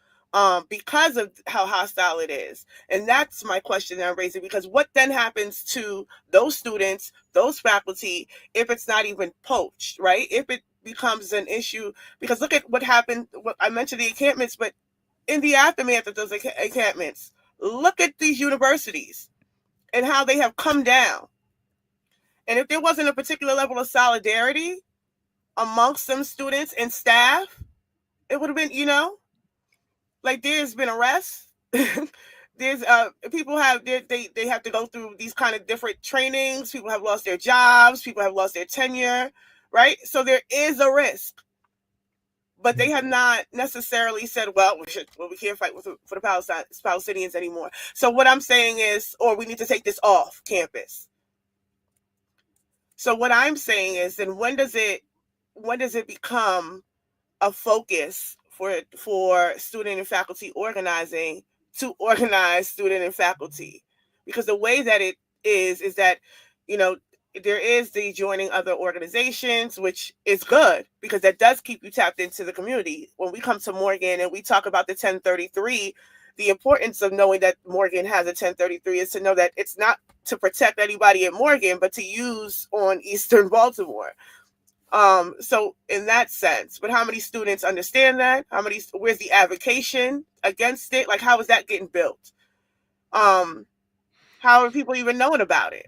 because of how hostile it is. And that's my question that I'm raising, because what then happens to those students, those faculty, if it's not even poached, right? If it becomes an issue, because look at what happened. I mentioned the encampments, but in the aftermath of those encampments, look at these universities and how they have come down. And if there wasn't a particular level of solidarity amongst some students and staff, it would have been, like there's been arrests. There's people have they have to go through these kind of different trainings. People have lost their jobs. People have lost their tenure, right? So there is a risk. But they have not necessarily said, we can't fight for the Palestinians anymore. So what I'm saying is, or we need to take this off campus. So what I'm saying is, then when does it become a focus for student and faculty organizing to organize student and faculty, because the way that it is that, you know, there is the joining other organizations, which is good because that does keep you tapped into the community. When we come to Morgan and we talk about the 1033, the importance of knowing that Morgan has a 1033 is to know that it's not to protect anybody at Morgan, but to use on Eastern Baltimore. So in that sense, but how many students understand that? Where's the advocation against it? Like, how is that getting built? How are people even knowing about it?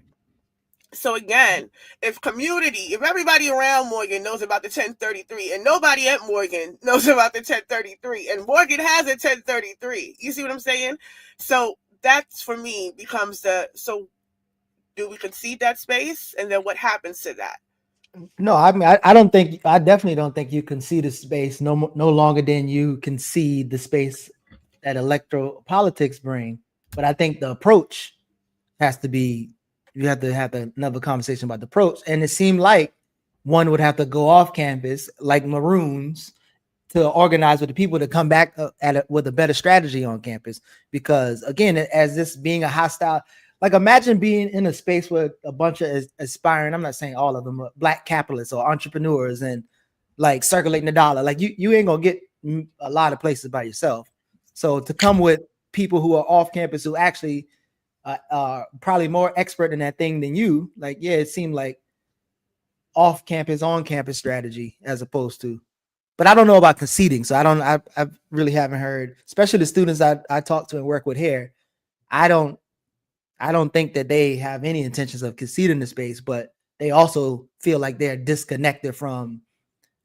So again, if everybody around Morgan knows about the 1033 and nobody at Morgan knows about the 1033 and Morgan has a 1033, you see what I'm saying? So that's, for me, becomes so do we concede that space? And then what happens to that? No, I mean, I definitely don't think you concede the space no longer than you concede the space that electoral politics bring. But I think the approach has to be, you have to have another conversation about the approach. And it seemed like one would have to go off campus like Maroons to organize with the people to come back with a better strategy on campus. Because again, as this being a hostile, like imagine being in a space with a bunch of aspiring, I'm not saying all of them, but Black capitalists or entrepreneurs and like circulating the dollar. Like you ain't gonna get a lot of places by yourself. So to come with people who are off campus who actually are probably more expert in that thing than you, like, yeah, it seemed like off campus, on campus strategy as opposed to, but I don't know about conceding. So I really haven't heard, especially the students I talk to and work with here. I don't think that they have any intentions of conceding the space, but they also feel like they're disconnected from,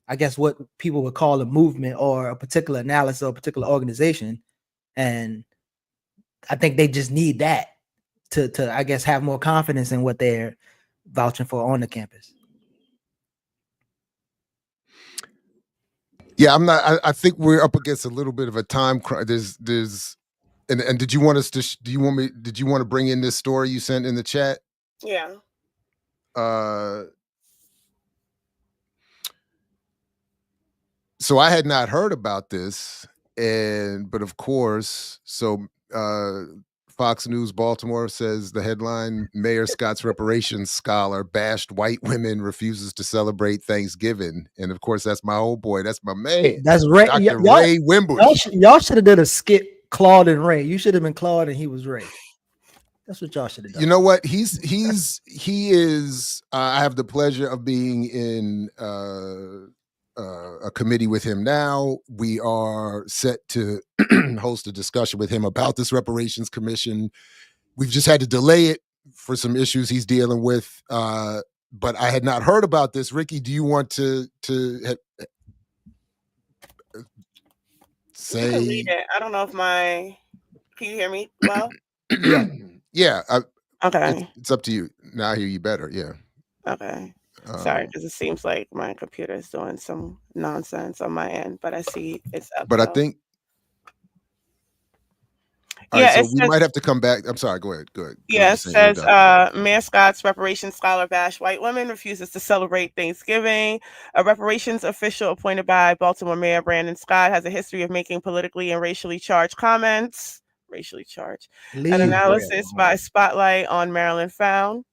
I guess, what people would call a movement or a particular analysis or a particular organization. And I think they just need that to I guess, have more confidence in what they're vouching for on the campus. Yeah, I'm not. I think we're up against a little bit of a time crunch. And did you want us to? Did you want to bring in this story you sent in the chat? Yeah. So I had not heard about this, but of course, so Fox News Baltimore says the headline: Mayor Scott's reparations scholar bashed white women, refuses to celebrate Thanksgiving. And of course, that's my old boy. That's my man. That's Ray. Dr. Ray Wimbush. Y'all should have done a skit, Claude and Ray. You should have been Claude and he was Ray. That's what y'all should have done. You know what? He is. I have the pleasure of being in a committee with him now. We are set to host a discussion with him about this reparations commission. We've just had to delay it for some issues he's dealing with. But I had not heard about this. Ricky, do you want to say? You can read it. I don't know if can you hear me well? Yeah. Okay. It's up to you. Now I hear you better. Yeah. Okay. Sorry, because it seems like my computer is doing some nonsense on my end, but I see it's up. But I think. Yeah, so we might have to come back. I'm sorry. Go ahead. Yeah, it says Mayor Scott's reparations scholar bash white women, refuses to celebrate Thanksgiving. A reparations official appointed by Baltimore Mayor Brandon Scott has a history of making politically and racially charged comments. An analysis by Spotlight on Maryland found.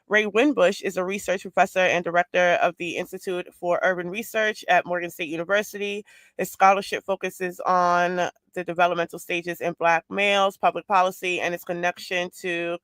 Ray Wimbush is a research professor and director of the Institute for Urban Research at Morgan State University. His scholarship focuses on the developmental stages in Black males, public policy, and its connection to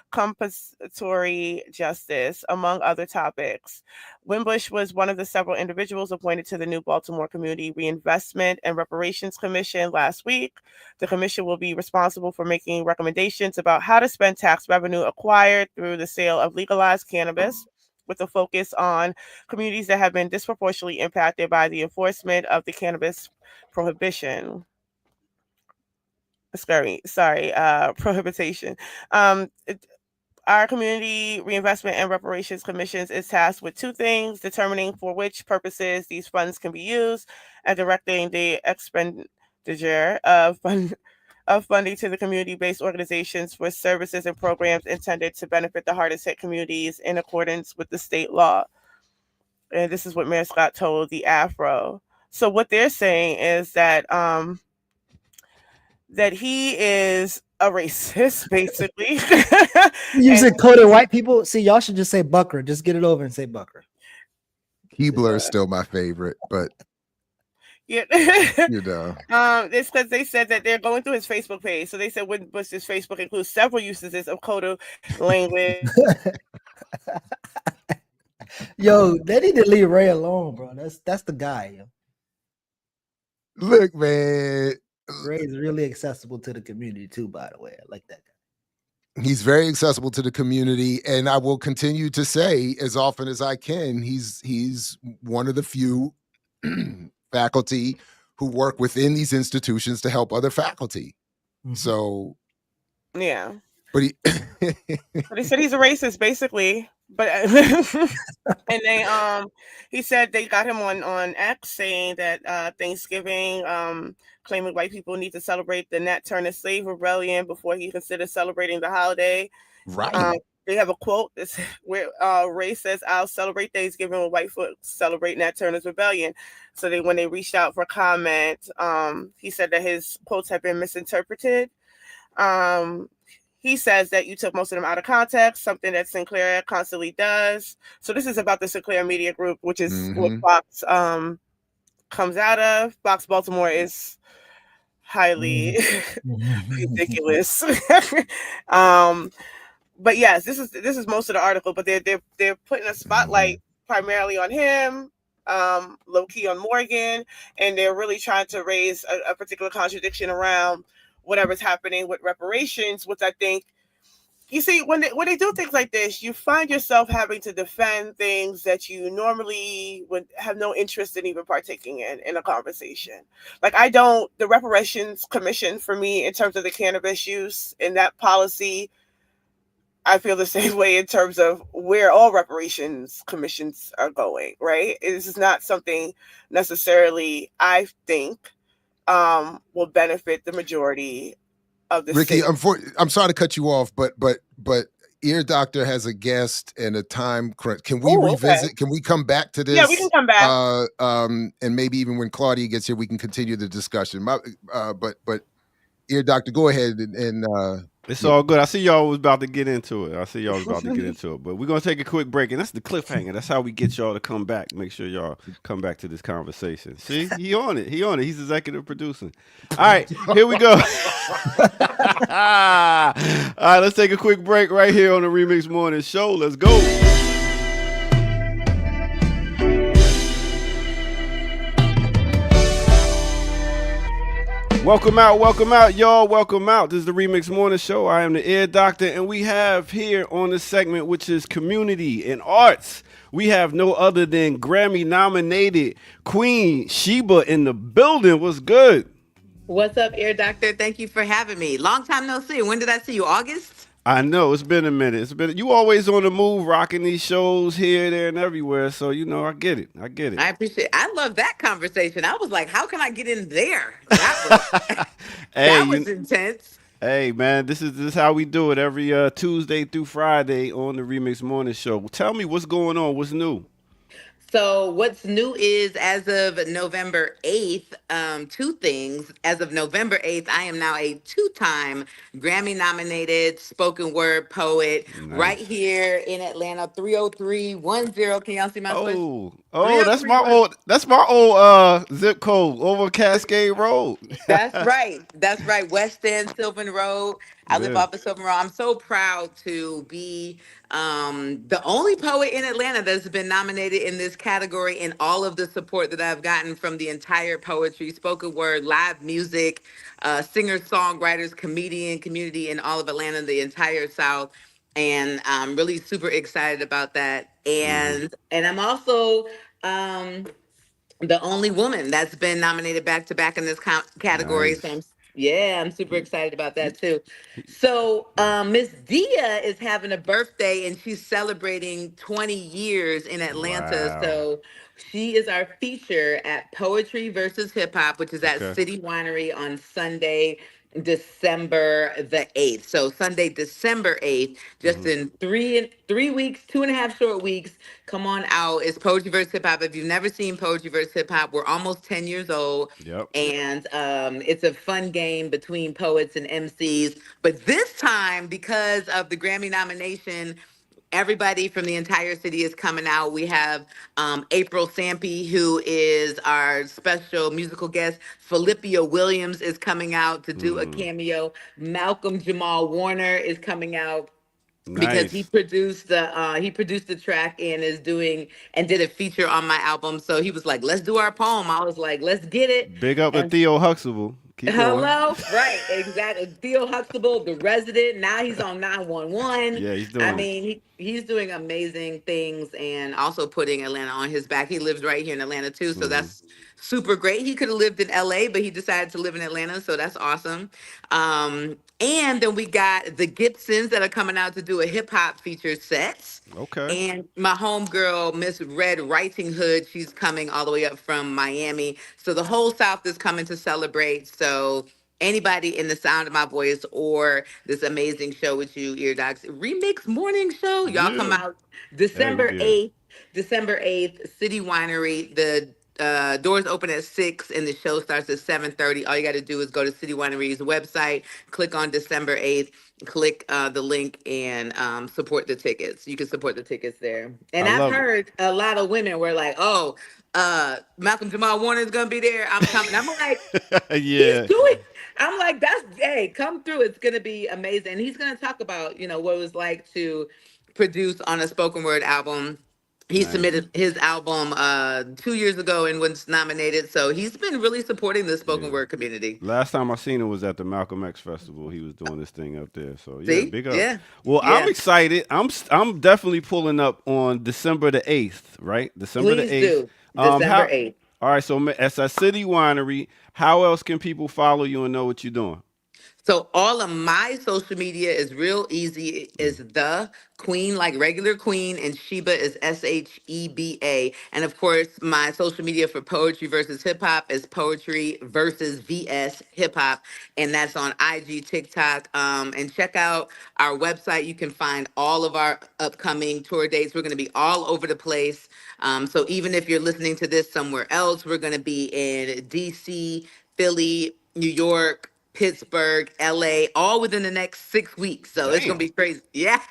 compensatory justice, among other topics. Wimbush was one of the several individuals appointed to the new Baltimore Community Reinvestment and Reparations Commission last week. The commission will be responsible for making recommendations about how to spend tax revenue acquired through the sale of legalized cannabis, with a focus on communities that have been disproportionately impacted by the enforcement of the cannabis prohibition. Prohibition. Our Community Reinvestment and Reparations Commissions is tasked with two things: determining for which purposes these funds can be used and directing the expenditure of funding to the community-based organizations for services and programs intended to benefit the hardest hit communities in accordance with the state law. And this is what Mayor Scott told the Afro. So what they're saying is that that he is a racist, basically. Using And coded white people. See, y'all should just say Bucker. Just get it over and say Bucker. Keebler is still my favorite, but yeah. you know, It's because they said that they're going through his Facebook page. So they said when Bush's Facebook includes several usages of coded language. Yo, they need to leave Ray alone, bro. That's the guy. Yo. look, man, Ray is really accessible to the community too. By the way, I like that guy. he's very accessible to the community, and I will continue to say as often as I can, he's one of the few faculty who work within these institutions to help other faculty. Mhm. So, Yeah. but he But they said he's a racist, basically. But and they he said they got him on X saying that Thanksgiving claiming white people need to celebrate the Nat Turner slave rebellion before he considers celebrating the holiday. right. They have a quote that's where Ray says, "I'll celebrate Thanksgiving when white folks celebrate Nat Turner's rebellion." So when they reached out for comment, he said that his quotes have been misinterpreted. He says that you took most of them out of context, something that Sinclair constantly does. So this is about the Sinclair Media Group, which is what Fox comes out of. Fox Baltimore is highly ridiculous. But yes, this is most of the article, but they're putting a spotlight primarily on him, low key on Morgan, and they're really trying to raise a particular contradiction around whatever's happening with reparations, which I think, you see, when they do things like this, you find yourself having to defend things that you normally would have no interest in even partaking in a conversation. Like the Reparations Commission for me, in terms of the cannabis use and that policy, I feel the same way in terms of where all reparations commissions are going, right? This is not something necessarily I think will benefit the majority of the Ricky, state. I'm sorry to cut you off, but Ear Doctor has a guest and a time crunch. Can we revisit? Okay. Can we come back to this? Yeah, we can come back. And maybe even when Claudia gets here, we can continue the discussion. But Ear Doctor, go ahead and It's all good. I see y'all was about to get into it. But we're going to take a quick break, and that's the cliffhanger. That's how we get y'all to come back. Make sure y'all come back to this conversation. See? He on it. He's executive producing. All right, here we go. All right, let's take a quick break right here on the Remix Morning Show. Let's go. Welcome out, y'all. Welcome out. This is the Remix Morning Show. I am the Ear Doctor, and we have here on this segment, which is community and arts, we have no other than Grammy-nominated Queen Sheba in the building. What's good? What's up, Ear Doctor? Thank you for having me. Long time no see. When did I see you? August? I know, it's been a minute. You always on the move, rocking these shows here, there, and everywhere. So, I get it. I appreciate it. I love that conversation. I was like, how can I get in there? That was intense. Hey, man, this is how we do it every Tuesday through Friday on the Remix Morning Show. Tell me what's going on. What's new? So what's new is, as of November 8th, two things. As of November 8th, I am now a two-time Grammy-nominated spoken word poet right here in Atlanta, 30310. Can y'all see my push? Oh, that's my old zip code over Cascade Road. That's right. West End, Sylvan Road. I live off of Sylvan Road. I'm so proud to be the only poet in Atlanta that's been nominated in this category, and all of the support that I've gotten from the entire poetry, spoken word, live music, singers, songwriters, comedian community in all of Atlanta, the entire South. And I'm really super excited about that. And I'm also the only woman that's been nominated back to back in this category. Nice. So I'm super excited about that too. So Miss Dia is having a birthday, and she's celebrating 20 years in Atlanta. Wow. So she is our feature at Poetry versus Hip Hop, which is at City Winery on Sunday, December the 8th. So Sunday, December 8th, just in 3 weeks, 2.5 short weeks. Come on out. It's Poetry vs. Hip Hop. If you've never seen Poetry vs. Hip Hop, we're almost 10 years old. Yep. And it's a fun game between poets and MCs. But this time, because of the Grammy nomination, everybody from the entire city is coming out. We have April Sampy, who is our special musical guest. Philippia Williams is coming out to do a cameo. Malcolm Jamal Warner is coming out because he produced the track and did a feature on my album. So he was like, "Let's do our poem." I was like, "Let's get it." Big up to Theo Huxtable. Keep Hello, right, exactly. Theo Huxtable, the resident. Now he's on 911. Yeah, he's doing. I mean, he's doing amazing things and also putting Atlanta on his back. He lives right here in Atlanta too, so that's super great. He could have lived in LA, but he decided to live in Atlanta, so that's awesome. And then we got the Gibsons that are coming out to do a hip hop feature set. Okay. And my homegirl, Miss Red Writing Hood, she's coming all the way up from Miami. So the whole South is coming to celebrate. So anybody in the sound of my voice or this amazing show with you, Ear Docs Remix Morning Show, y'all come out December 8th, City Winery. The doors open at 6 and the show starts at 7:30. All you got to do is go to City Winery's website, click on December 8th, click the link and support the tickets. You can support the tickets there. And I've heard a lot of women were like, "Oh, Malcolm Jamal Warner is gonna be there. I'm coming." I'm like, yeah. He's doing. I'm like, hey, come through. It's gonna be amazing. And he's gonna talk about, what it was like to produce on a spoken word album. He submitted his album 2 years ago and was nominated. So he's been really supporting the spoken word community. Last time I seen him was at the Malcolm X Festival. He was doing this thing up there. So See? Big up. Yeah. Well, yeah. I'm excited. I'm definitely pulling up on December the 8th, right? December Please the 8th. do. December 8th. All right. So as a City Winery, how else can people follow you and know what you're doing? So all of my social media is real easy. Is The Queen, like regular Queen, and Sheba is SHEBA. And of course, my social media for Poetry versus Hip Hop is Poetry versus VS Hip Hop, and that's on IG, TikTok. And check out our website. You can find all of our upcoming tour dates. We're going to be all over the place. So even if you're listening to this somewhere else, we're going to be in DC, Philly, New York, Pittsburgh, LA, all within the next 6 weeks. So it's going to be crazy. Yeah.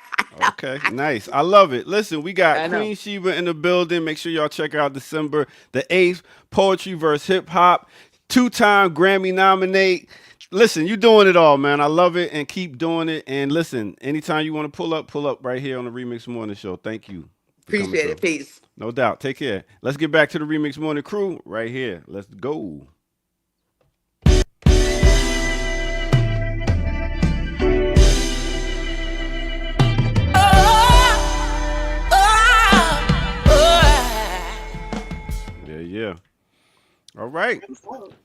Okay, nice. I love it. Listen, we got Queen Sheba in the building. Make sure y'all check out December the 8th, Poetry vs. Hip Hop, 2-time Grammy nominate. Listen, you're doing it all, man. I love it and keep doing it. And listen, anytime you want to pull up right here on the Remix Morning Show. Thank you. Appreciate it. Peace. No doubt. Take care. Let's get back to the Remix Morning crew right here. Let's go. Yeah. All right.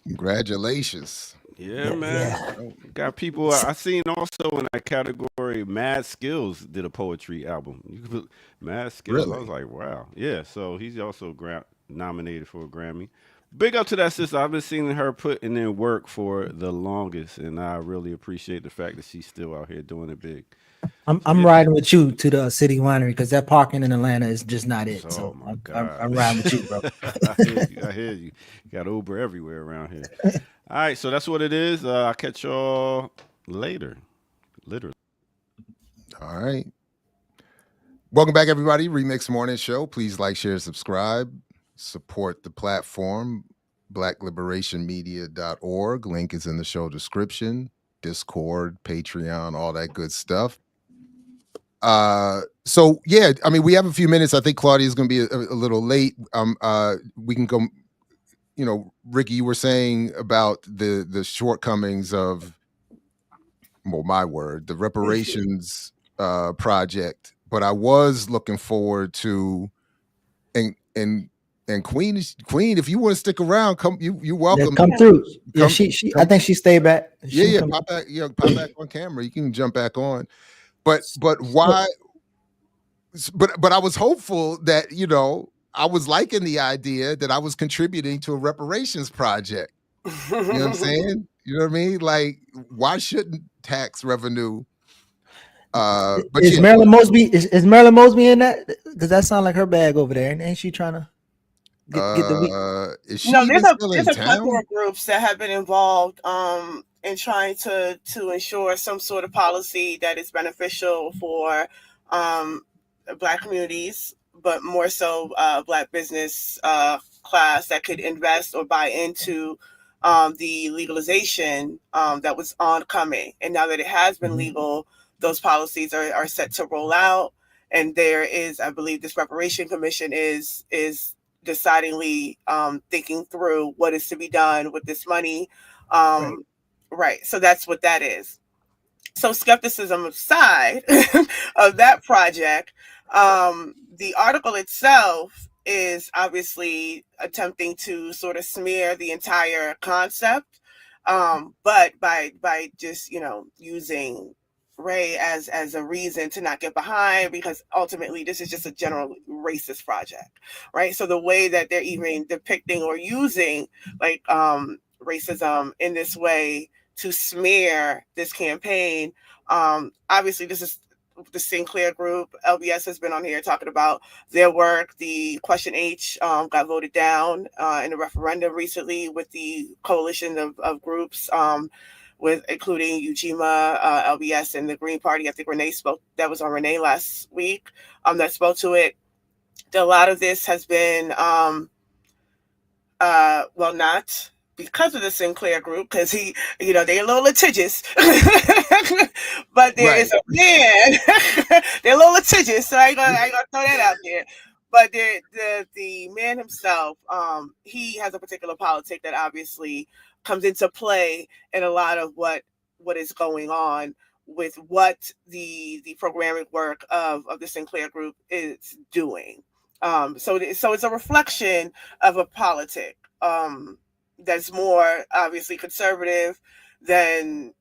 Congratulations. Yeah, man. Got people I seen also in that category. Mad Skills did a poetry album. Mad Skills. Really? I was like, wow. Yeah. So he's also nominated for a Grammy. Big up to that sister. I've been seeing her putting in work for the longest, and I really appreciate the fact that she's still out here doing it big. I'm riding with you to the City Winery because that parking in Atlanta is just not it. So I'm riding with you, bro. I hear you. You got Uber everywhere around here. All right, so that's what it is. I'll catch y'all later. Literally. All right. Welcome back, everybody. Remix Morning Show. Please like, share, subscribe. Support the platform, blackliberationmedia.org. Link is in the show description. Discord, Patreon, all that good stuff. So yeah, I mean, we have a few minutes. I think Claudia is going to be a little late. We can go. Ricky, you were saying about the shortcomings of, well, my word, the reparations project. But I was looking forward to, and Queen, if you want to stick around, come. You're welcome. Yeah, come through. Yeah, she. I think she stayed back. Pop back. Pop back on camera. You can jump back on. But why? But I was hopeful that I was liking the idea that I was contributing to a reparations project. You know what I'm saying? You know what I mean? Like, why shouldn't tax revenue? But is yeah, Marilyn Mosby is Marilyn Mosby in that? Does that sound like her bag over there? And ain't she trying to get the week? is she No, even still in there's a plethora town? of groups that have been involved in trying to ensure some sort of policy that is beneficial for Black communities, but more so Black business class that could invest or buy into the legalization that was oncoming. And now that it has been legal, those policies are set to roll out. And there is, I believe, this reparation commission is decidingly thinking through what is to be done with this money. Right. So that's what that is. So skepticism aside of that project, the article itself is obviously attempting to sort of smear the entire concept, but by just using Ray as a reason to not get behind, because ultimately this is just a general racist project, right? So the way that they're even depicting or using like racism in this way to smear this campaign, obviously this is the Sinclair Group. LBS has been on here talking about their work. The Question H got voted down in a referendum recently with the coalition of groups, with including Ujima, LBS, and the Green Party. I think Renee spoke. That was on Renee last week. That spoke to it. A lot of this has been, well, not because of the Sinclair Group, because they're a little litigious, but there is a man. They're a little litigious, so I ain't gonna throw that out there. But the man himself, he has a particular politic that obviously comes into play in a lot of what is going on with what the programming work of the Sinclair Group is doing. So it's a reflection of a politic that's more obviously conservative than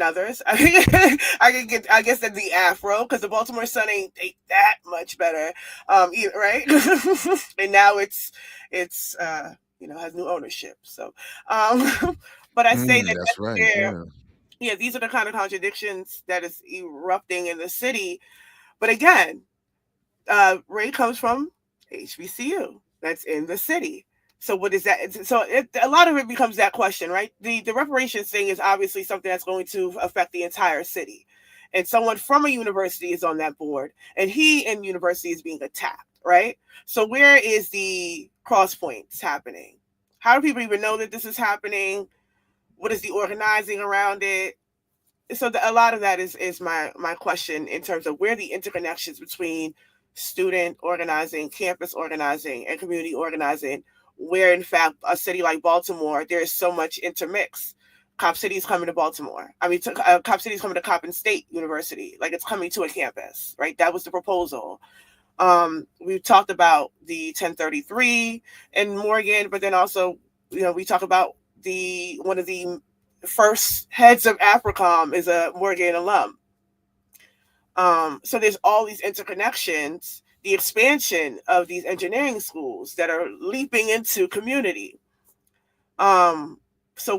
others. I guess that the Afro, because the Baltimore Sun ain't that much better, either, right? And now it's has new ownership. So, but I say that's right. Yeah, these are the kind of contradictions that is erupting in the city. But again, Ray comes from HBCU. That's in the city. So what is that? So a lot of it becomes that question, right? The reparations thing is obviously something that's going to affect the entire city. And someone from a university is on that board, and he in university is being attacked, right? So where is the cross points happening? How do people even know that this is happening? What is the organizing around it? So a lot of that is my question in terms of where the interconnections between student organizing, campus organizing, and community organizing, where in fact a city like Baltimore, there is so much intermix. Cop City is coming to Baltimore. I mean, Cop City is coming to Coppin State University. Like, it's coming to a campus, right? That was the proposal. We've talked about the 1033 in Morgan, but then also, we talk about one of the first heads of AFRICOM is a Morgan alum. So there's all these interconnections, the expansion of these engineering schools that are leaping into community. So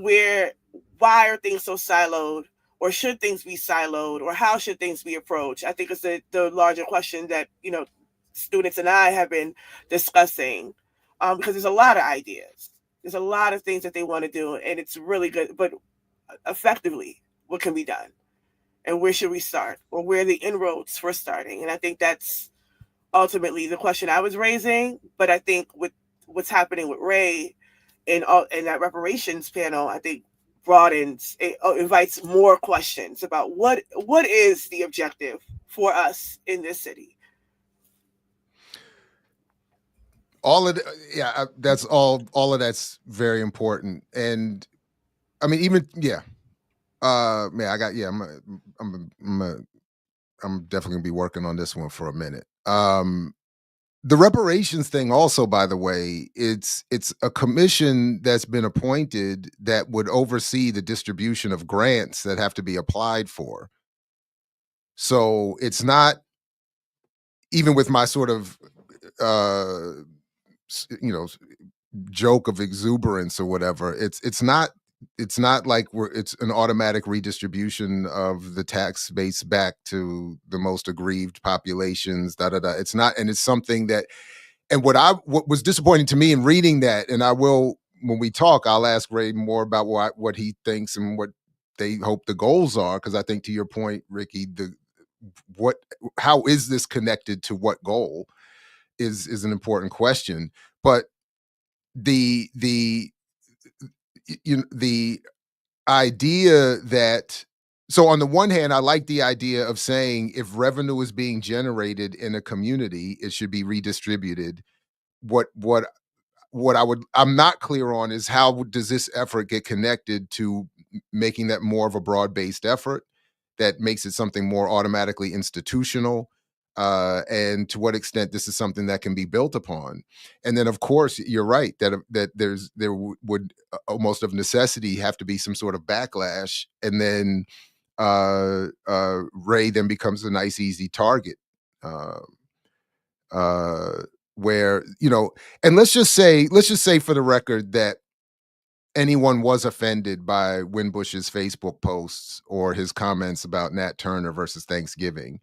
why are things so siloed, or should things be siloed, or how should things be approached? I think it's the larger question that, students and I have been discussing, because there's a lot of ideas. There's a lot of things that they want to do, and it's really good, but effectively, what can be done? And where should we start, or where are the inroads for starting? And I think that's ultimately the question I was raising. But I think with what's happening with Ray in that reparations panel, I think invites more questions about what is the objective for us in this city. That's all of that's very important. And I mean, even I'm definitely gonna be working on this one for a minute. The reparations thing also, by the way, it's a commission that's been appointed that would oversee the distribution of grants that have to be applied for. So it's not, even with my sort of joke of exuberance or whatever, it's not it's not like it's an automatic redistribution of the tax base back to the most aggrieved populations. It's not, and it's something that. And what was disappointing to me in reading that, and I will, when we talk, I'll ask Ray more about what he thinks and what they hope the goals are, because I think, to your point, Ricky, how is this connected to what goal is an important question. But the idea that, so on the one hand, I like the idea of saying if revenue is being generated in a community, it should be redistributed. I'm not clear on is how does this effort get connected to making that more of a broad-based effort that makes it something more automatically institutional, and to what extent this is something that can be built upon. And then, of course, you're right that there would almost of necessity have to be some sort of backlash, and then Ray then becomes a nice easy target. Where, and let's just say for the record that anyone was offended by Winbush's Facebook posts or his comments about Nat Turner versus Thanksgiving.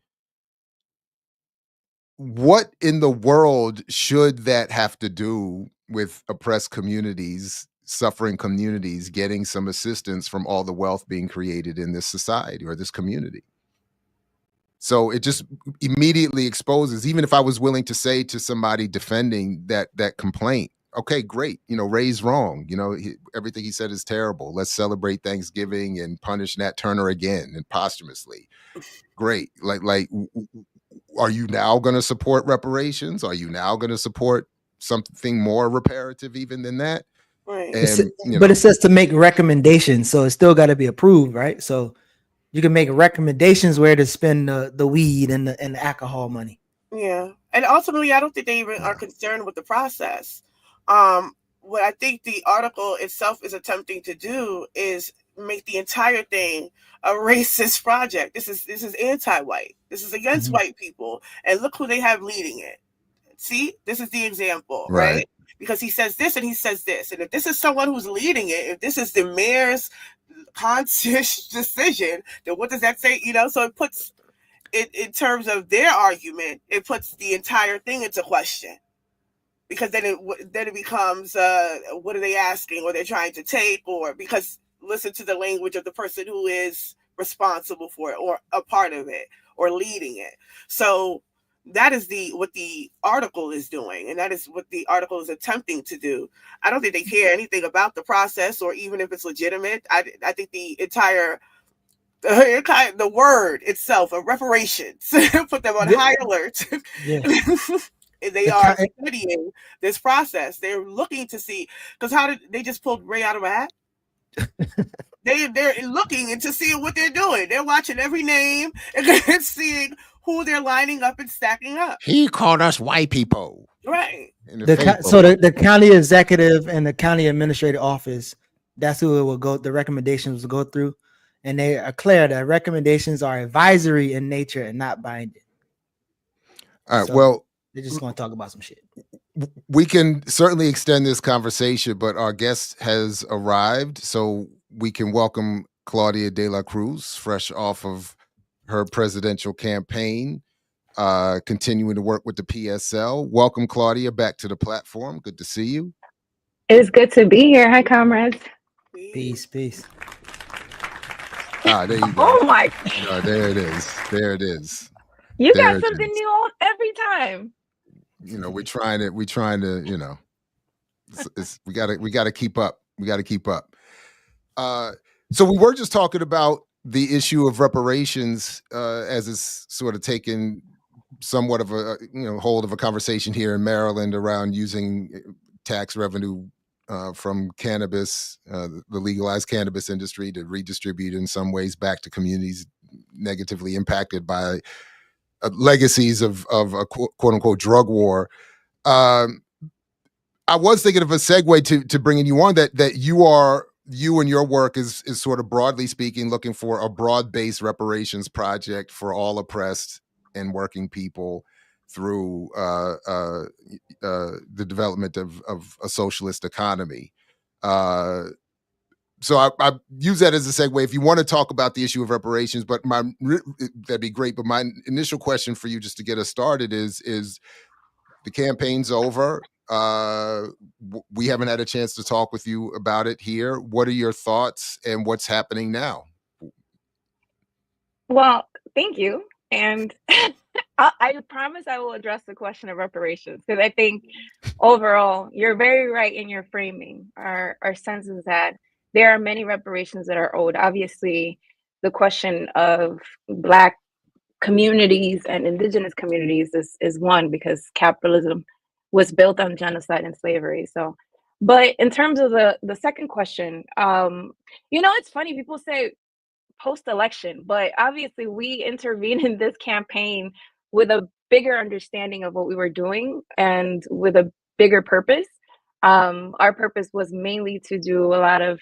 What in the world should that have to do with oppressed communities, suffering communities, getting some assistance from all the wealth being created in this society or this community? So it just immediately exposes, even if I was willing to say to somebody defending that complaint, okay, great, Ray's wrong. Everything he said is terrible. Let's celebrate Thanksgiving and punish Nat Turner again and posthumously. Great. Like, are you now going to support reparations? Are you now going to support something more reparative even than that? Right. But it says to make recommendations, so it's still got to be approved, right? So you can make recommendations where to spend the weed and the alcohol money. Yeah. And ultimately, I don't think they even are concerned with the process. What I think the article itself is attempting to do is make the entire thing a racist project. This is anti-white. This is against white people. And look who they have leading it. See, this is the example, right? Because he says this and he says this. And if this is someone who's leading it, if this is the mayor's conscious decision, then what does that say? So it puts it, in terms of their argument, it puts the entire thing into question, because then it becomes what are they asking, or they're trying to take, or because listen to the language of the person who is responsible for it or a part of it or leading it. So that is what the article is doing, and that is what the article is attempting to do. I don't think they care anything about the process or even if it's legitimate. I think the entire the word itself of reparations put them on high alert. They are studying this process. They're looking to see, because how did they just pulled Ray out of a hat? They're looking into seeing what they're doing. They're watching every name and seeing who they're lining up and stacking up. He called us white people. Right. So the county executive and the county administrative office, that's who it will go. The recommendations will go through, and they are clear that recommendations are advisory in nature and not binding. All right. So well, they're just going to talk about some shit. We can certainly extend this conversation, but our guest has arrived, so we can welcome Claudia De La Cruz, fresh off of her presidential campaign, continuing to work with the PSL. Welcome, Claudia, back to the platform. Good to see you. It's good to be here. Hi, comrades. Peace. There you go. Oh my! There it is. You got something new on every time. We're trying to. We got to keep up. So we were just talking about the issue of reparations as it's sort of taken somewhat of a hold of a conversation here in Maryland around using tax revenue from cannabis, the legalized cannabis industry, to redistribute in some ways back to communities negatively impacted by legacies of a quote unquote drug war. I was thinking of a segue to bringing you on that you and your work is sort of broadly speaking looking for a broad-based reparations project for all oppressed and working people through the development of a socialist economy. so I use that as a segue. If you want to talk about the issue of reparations, but that'd be great. But my initial question for you, just to get us started, is the campaign's over. We haven't had a chance to talk with you about it here. What are your thoughts and what's happening now? Well, thank you. And I promise I will address the question of reparations, because I think overall you're very right in your framing. Our sense is that there are many reparations that are owed. Obviously, the question of Black communities and indigenous communities is one, because capitalism was built on genocide and slavery. So, but in terms of the second question, it's funny, people say post-election, but obviously we intervened in this campaign with a bigger understanding of what we were doing and with a bigger purpose. Our purpose was mainly to do a lot of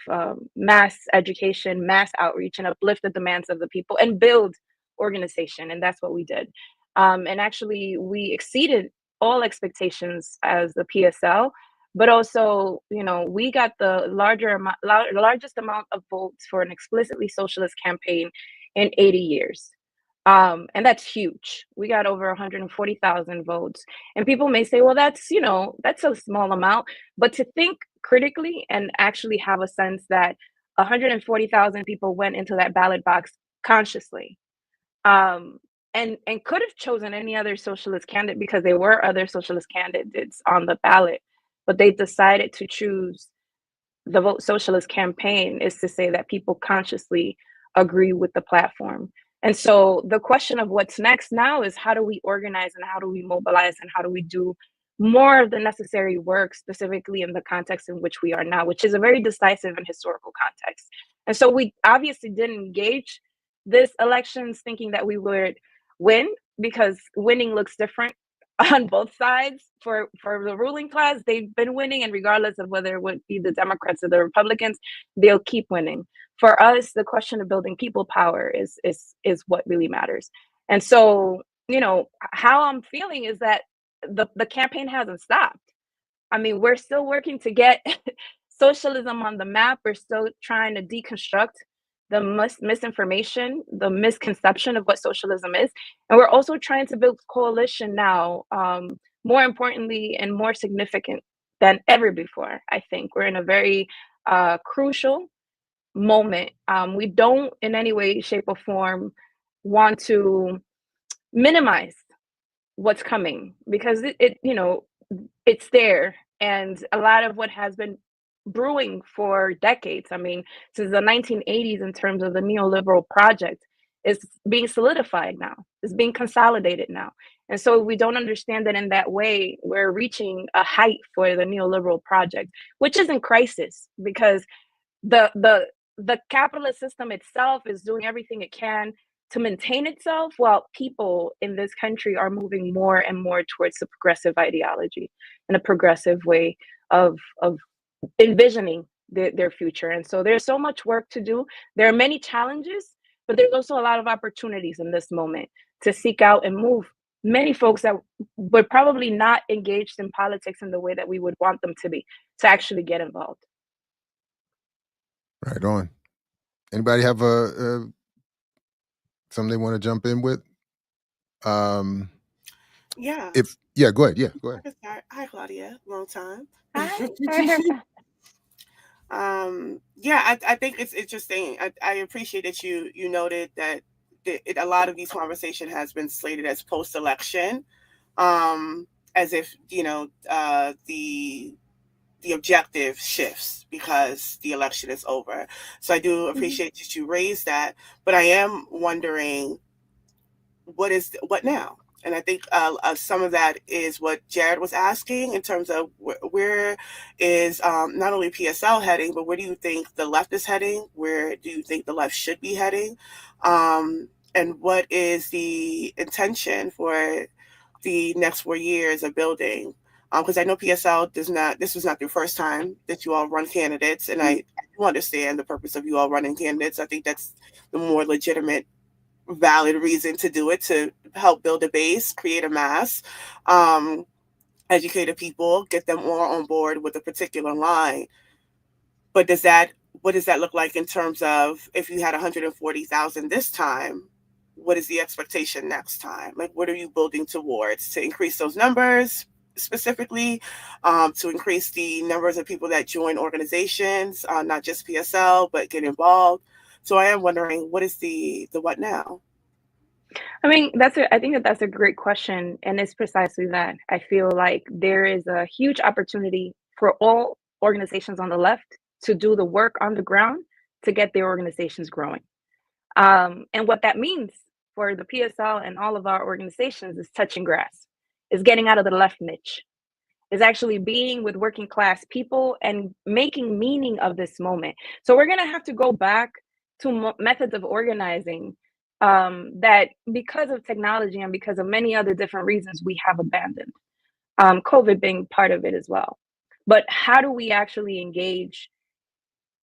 mass education, mass outreach, and uplift the demands of the people and build organization, and that's what we did. And actually, we exceeded all expectations as the PSL, but also, we got the largest amount of votes for an explicitly socialist campaign in 80 years. And that's huge. We got over 140,000 votes. And people may say, well, that's a small amount. But to think critically and actually have a sense that 140,000 people went into that ballot box consciously, and could have chosen any other socialist candidate, because there were other socialist candidates on the ballot, but they decided to choose the Vote Socialist campaign, is to say that people consciously agree with the platform. And so the question of what's next now is, how do we organize and how do we mobilize and how do we do more of the necessary work, specifically in the context in which we are now, which is a very decisive and historical context. And so we obviously didn't engage this elections thinking that we would win, because winning looks different on both sides. For the ruling class, they've been winning, and regardless of whether it would be the Democrats or the Republicans, they'll keep winning. For us, the question of building people power is what really matters. And so, how I'm feeling is that the campaign hasn't stopped. I mean, we're still working to get socialism on the map. We're still trying to deconstruct the misinformation, the misconception of what socialism is. And we're also trying to build coalition now, more importantly and more significant than ever before. I think we're in a very crucial moment. We don't in any way, shape, or form want to minimize what's coming, because it's there. And a lot of what has been brewing for decades, I mean, since the 1980s, in terms of the neoliberal project, is being solidified now, is being consolidated now. And so we don't understand that in that way, we're reaching a height for the neoliberal project, which is in crisis, because the capitalist system itself is doing everything it can to maintain itself, while people in this country are moving more and more towards a progressive ideology and a progressive way of envisioning their future. And so there's so much work to do. There are many challenges, but there's also a lot of opportunities in this moment to seek out and move many folks that were probably not engaged in politics in the way that we would want them to be, to actually get involved. Right on. Anybody have something they want to jump in with? Yeah. Go ahead. Yeah, go ahead. Hi, Claudia. Long time. Hi. I think it's interesting. I appreciate that you noted that a lot of these conversation has been slated as post-election, as if the objective shifts because the election is over. So I do appreciate that you raised that, but I am wondering what now? And I think some of that is what Jared was asking in terms of where is not only PSL heading, but where do you think the left is heading? Where do you think the left should be heading? And what is the intention for the next 4 years of building? Because I know PSL this was not the first time that you all run candidates, and I do understand the purpose of you all running candidates. I think that's the more legitimate, valid reason to do it, to help build a base, create a mass, educate the people, get them all on board with a particular line. But does that what does that look like in terms of if you had 140,000 this time? What is the expectation next time? Like, what are you building towards to increase those numbers specifically, to increase the numbers of people that join organizations, not just PSL, but get involved? So I am wondering, what is the what now? I mean, I think that that's a great question, and it's precisely that. I feel like there is a huge opportunity for all organizations on the left to do the work on the ground to get their organizations growing. And what that means for the PSL and all of our organizations is touching grass, is getting out of the left niche, is actually being with working class people and making meaning of this moment. So we're going to have to go back to methods of organizing that, because of technology and because of many other different reasons, we have abandoned. COVID being part of it as well. But how do we actually engage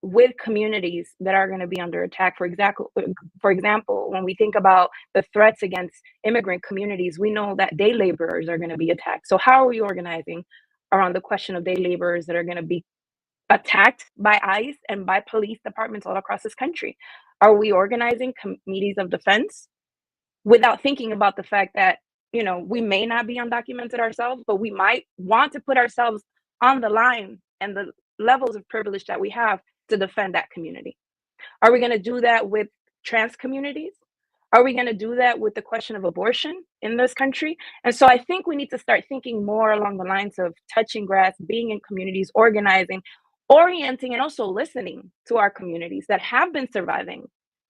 with communities that are going to be under attack? For example, when we think about the threats against immigrant communities, we know that day laborers are going to be attacked. So how are we organizing around the question of day laborers that are going to be attacked by ICE and by police departments all across this country? Are we organizing committees of defense without thinking about the fact that, you know, we may not be undocumented ourselves, but we might want to put ourselves on the line and the levels of privilege that we have to defend that community? Are we going to do that with trans communities? Are we going to do that with the question of abortion in this country? And so I think we need to start thinking more along the lines of touching grass, being in communities, organizing, orienting, and also listening to our communities that have been surviving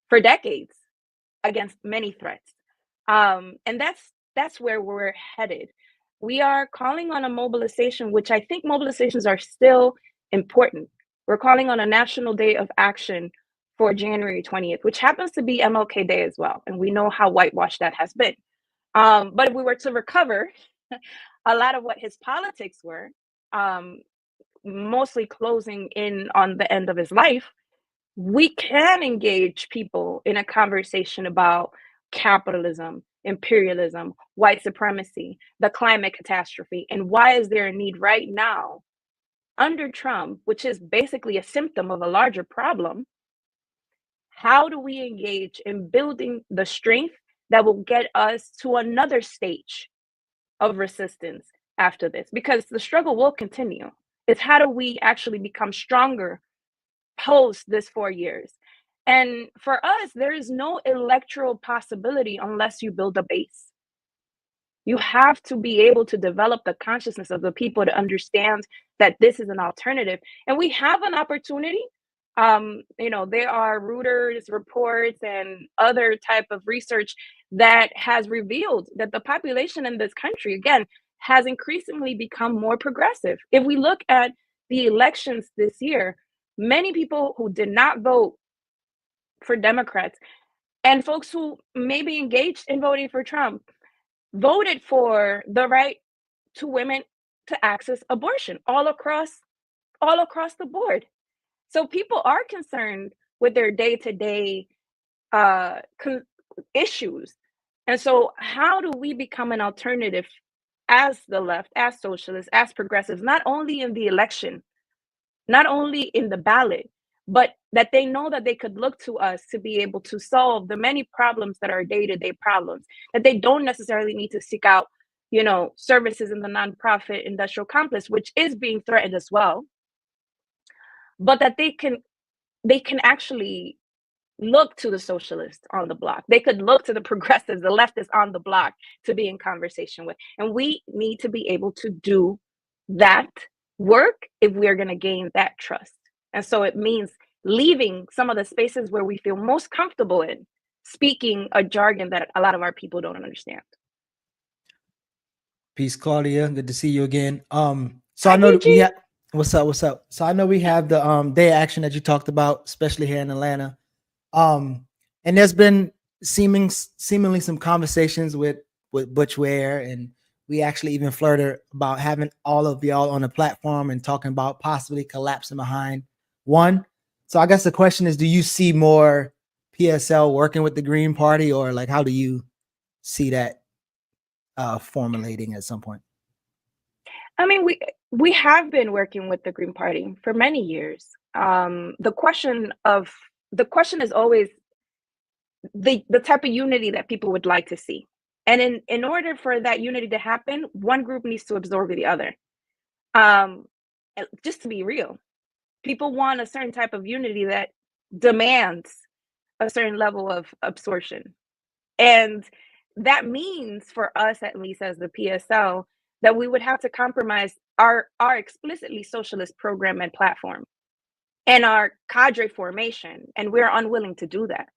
for decades against many threats. And that's where we're headed. We are calling on a mobilization, which I think mobilizations are still important. We're calling on a national day of action for January 20th, which happens to be MLK Day as well. And we know how whitewashed that has been. But if we were to recover a lot of what his politics were, mostly closing in on the end of his life, we can engage people in a conversation about capitalism, imperialism, white supremacy, the climate catastrophe, and why is there a need right now under Trump, which is basically a symptom of a larger problem? How do we engage in building the strength that will get us to another stage of resistance after this? Because the struggle will continue. It's how do we actually become stronger post this 4 years? And for us, there is no electoral possibility unless you build a base. You have to be able to develop the consciousness of the people to understand that this is an alternative. And we have an opportunity. You know, there are Reuters reports and other type of research that has revealed that the population in this country, again, has increasingly become more progressive. If we look at the elections this year, many people who did not vote for Democrats and folks who may be engaged in voting for Trump voted for the right to women to access abortion all across the board. So people are concerned with their day-to-day issues. And so how do we become an alternative as the left, as socialists, as progressives, not only in the election, not only in the ballot, but that they know that they could look to us to be able to solve the many problems that are day-to-day problems, that they don't necessarily need to seek out, you know, services in the nonprofit industrial complex, which is being threatened as well, but that they can actually look to the socialists on the block. They could look to the progressives, the leftists on the block to be in conversation with. And we need to be able to do that work if we are going to gain that trust. And so it means leaving some of the spaces where we feel most comfortable in speaking a jargon that a lot of our people don't understand. Peace, Claudia. Good to see you again. So I know that we have, what's up? So I know we have the day of action that you talked about, especially here in Atlanta. And there's been seemingly some conversations with Butch Ware, and we actually even flirted about having all of y'all on the platform and talking about possibly collapsing behind one. So I guess the question is, do you see more PSL working with the Green Party, or like how do you see that formulating at some point? I mean, We have been working with the Green Party for many years. The question is always the type of unity that people would like to see. And in order for that unity to happen, one group needs to absorb the other. Just to be real, people want a certain type of unity that demands a certain level of absorption. And that means for us, at least as the PSL, that we would have to compromise our explicitly socialist program and platform and our cadre formation. And we're unwilling to do that.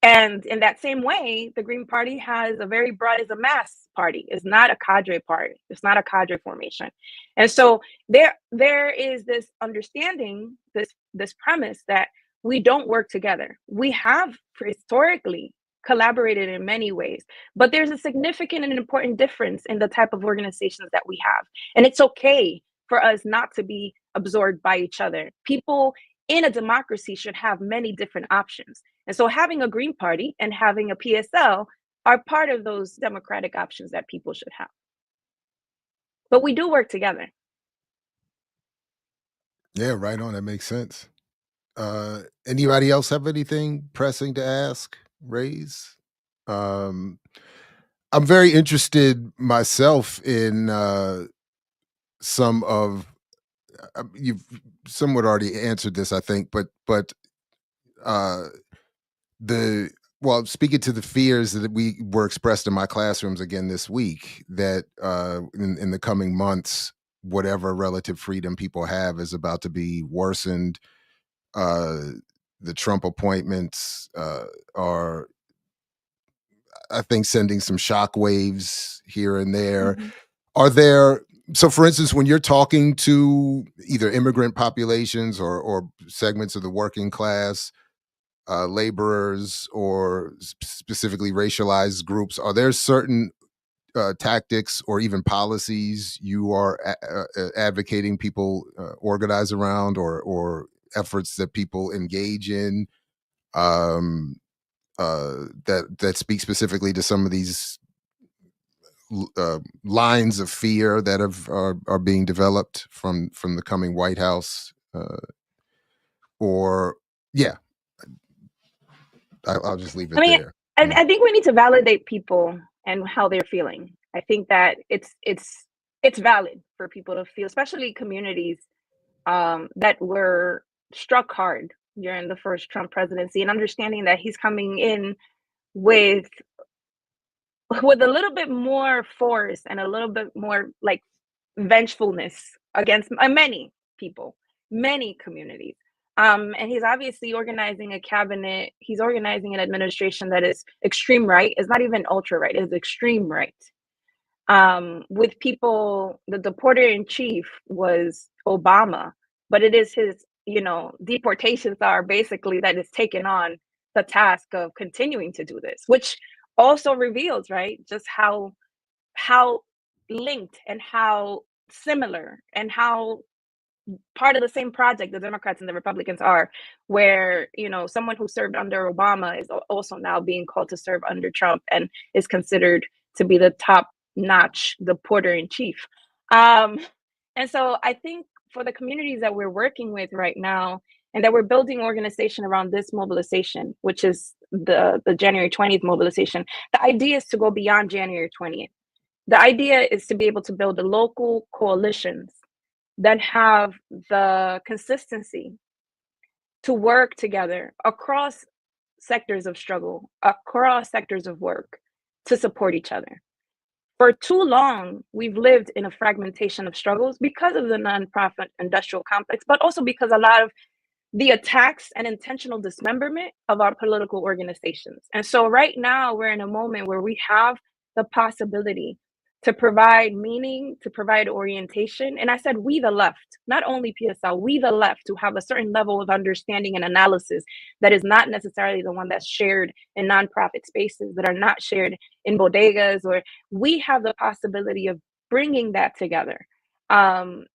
And in that same way, the Green Party has a very broad, is a mass party. It's not a cadre party. It's not a cadre formation. And so there is this understanding, this premise that we don't work together. We have historically collaborated in many ways, but there's a significant and important difference in the type of organizations that we have. And it's okay for us not to be absorbed by each other. People in a democracy should have many different options. And so having a Green Party and having a PSL are part of those democratic options that people should have. But we do work together. Yeah, right on. That makes sense. Anybody else have anything pressing to ask, raise? I'm very interested myself in some of you've somewhat already answered this, I think, but speaking to the fears that were expressed in my classrooms again this week, that in the coming months, whatever relative freedom people have is about to be worsened. The Trump appointments are, I think, sending some shockwaves here and there. Mhm. Are there, so for instance, when you're talking to either immigrant populations or segments of the working class, laborers, or specifically racialized groups, are there certain tactics or even policies you are advocating people organize around, or efforts that people engage in that speak specifically to some of these lines of fear that are being developed from the coming White House? Or yeah, I'll just leave it there. I think we need to validate people and how they're feeling. I think that it's valid for people to feel, especially communities that were struck hard during the first Trump presidency, and understanding that he's coming in with a little bit more force and a little bit more like vengefulness against many people, many communities. And he's obviously organizing a cabinet. He's organizing an administration that is extreme right. It's not even ultra right. It's extreme right. With people, the deporter in chief was Obama, but it is his, deportations are basically that is taken on the task of continuing to do this, which also reveals, right, just how linked and how similar and how part of the same project the Democrats and the Republicans are, where someone who served under Obama is also now being called to serve under Trump and is considered to be the top-notch deporter in chief. And so I think for the communities that we're working with right now, and that we're building organization around this mobilization, which is the January 20th mobilization, the idea is to go beyond January 20th. The idea is to be able to build the local coalitions that have the consistency to work together across sectors of struggle, across sectors of work, to support each other. For too long, we've lived in a fragmentation of struggles because of the nonprofit industrial complex, but also because a lot of the attacks and intentional dismemberment of our political organizations. And so right now we're in a moment where we have the possibility to provide meaning, to provide orientation. And I said, we the left, not only PSL, we the left, to have a certain level of understanding and analysis that is not necessarily the one that's shared in nonprofit spaces, that are not shared in bodegas, or we have the possibility of bringing that together in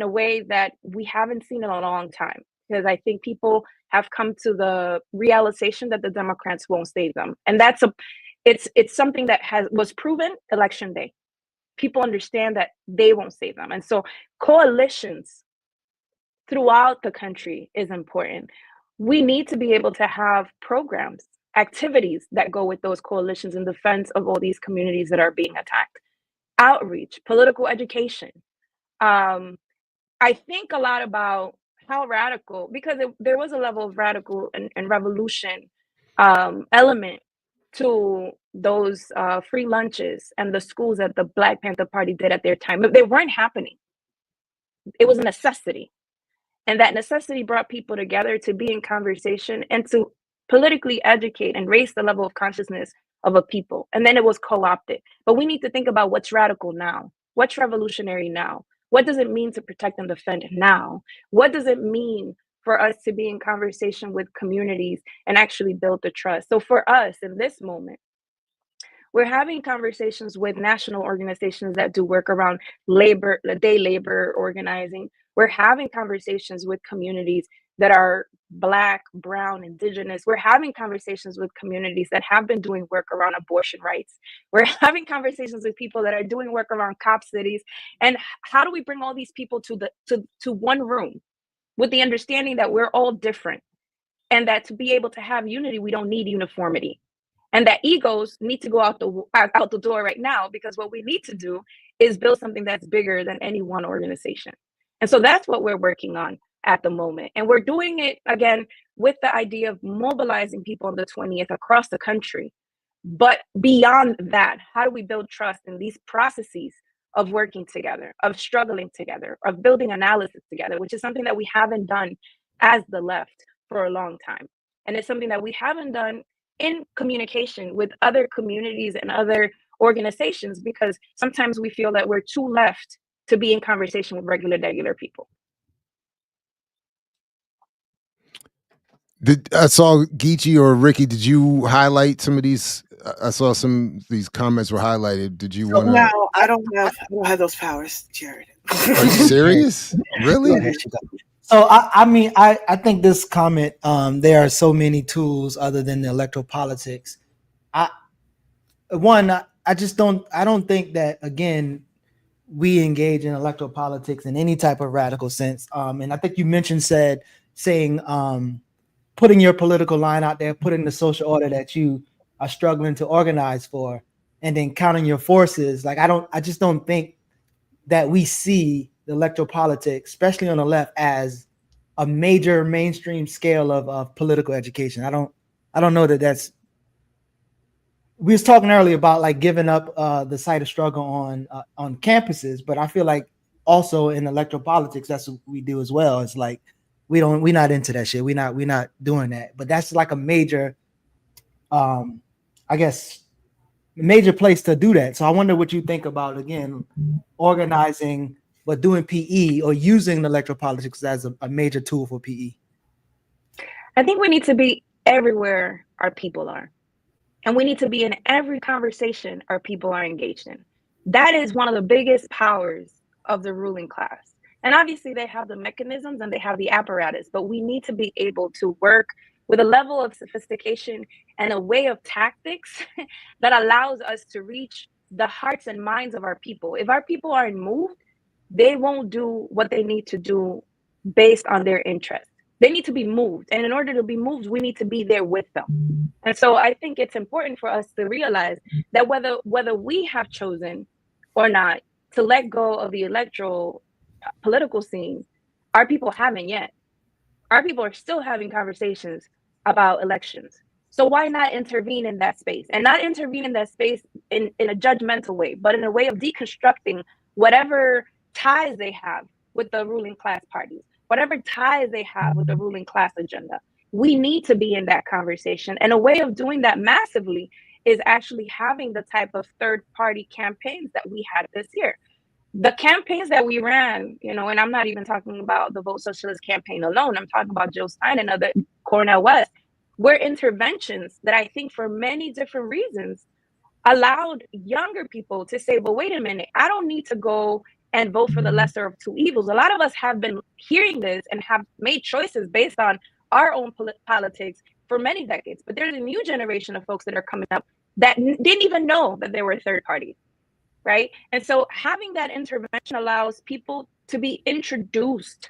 a way that we haven't seen in a long time. Because I think people have come to the realization that the Democrats won't save them, and it's something that was proven election day. people understand that they won't save them. And so coalitions throughout the country is important. We need to be able to have programs, activities that go with those coalitions in defense of all these communities that are being attacked. Outreach, political education. I think a lot about how radical, because there was a level of radical and revolution element to those free lunches and the schools that the Black Panther Party did at their time. They weren't happening. It was a necessity. And that necessity brought people together to be in conversation and to politically educate and raise the level of consciousness of a people. And then it was co-opted. But we need to think about what's radical now. What's revolutionary now? What does it mean to protect and defend now? What does it mean for us to be in conversation with communities and actually build the trust? So for us in this moment, we're having conversations with national organizations that do work around labor, day labor organizing. We're having conversations with communities that are Black, Brown, Indigenous. We're having conversations with communities that have been doing work around abortion rights. We're having conversations with people that are doing work around cop cities. And how do we bring all these people to one room with the understanding that we're all different, and that to be able to have unity, we don't need uniformity, and that egos need to go out the door right now, because what we need to do is build something that's bigger than any one organization. And so that's what we're working on at the moment. And we're doing it, again, with the idea of mobilizing people on the 20th across the country. But beyond that, how do we build trust in these processes of working together, of struggling together, of building analysis together, which is something that we haven't done as the left for a long time. And it's something that we haven't done in communication with other communities and other organizations, because sometimes we feel that we're too left to be in conversation with regular people. I saw Geechee or Ricky, did you highlight some of these? I saw some of these comments were highlighted. Did you want to? No, I don't have those powers, Jared. Are you serious? Really? So I mean, I think this comment, there are so many tools other than the electoral politics. I don't think that, again, we engage in electoral politics in any type of radical sense. And I think you mentioned saying putting your political line out there, putting the social order that you are struggling to organize for, and then counting your forces. Like, I just don't think that we see the electoral politics, especially on the left, as a major mainstream scale of political education. I don't know that that's. We was talking earlier about like giving up the site of struggle on campuses, but I feel like also in electoral politics, that's what we do as well. It's like we're not into that shit. We're not doing that. But that's like a major, I guess, major place to do that. So I wonder what you think about, again, organizing but doing PE or using the electoral politics as a major tool for PE. I think we need to be everywhere our people are. And we need to be in every conversation our people are engaged in. That is one of the biggest powers of the ruling class. And obviously they have the mechanisms and they have the apparatus, but we need to be able to work with a level of sophistication and a way of tactics that allows us to reach the hearts and minds of our people. If our people aren't moved, they won't do what they need to do based on their interests. They need to be moved. And in order to be moved, we need to be there with them. And so I think it's important for us to realize that whether we have chosen or not to let go of the electoral political scene, our people haven't yet. Our people are still having conversations about elections. So why not intervene in that space? And not intervene in that space in a judgmental way, but in a way of deconstructing whatever ties they have with the ruling class parties, whatever ties they have with the ruling class agenda. We need to be in that conversation. And a way of doing that massively is actually having the type of third-party campaigns that we had this year. The campaigns that we ran, and I'm not even talking about the Vote Socialist campaign alone. I'm talking about Jill Stein and other Cornel West, were interventions that I think for many different reasons allowed younger people to say, well, wait a minute, I don't need to go and vote for the lesser of two evils. A lot of us have been hearing this and have made choices based on our own politics for many decades. But there's a new generation of folks that are coming up that didn't even know that there were third parties. right? And so having that intervention allows people to be introduced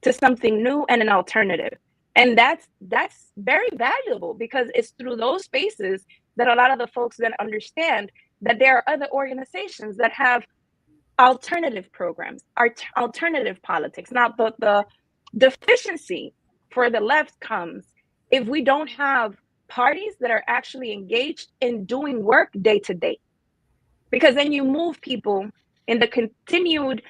to something new and an alternative. And that's very valuable, because it's through those spaces that a lot of the folks then understand that there are other organizations that have alternative programs, alternative politics. Now, the deficiency for the left comes if we don't have parties that are actually engaged in doing work day to day, because then you move people in the continued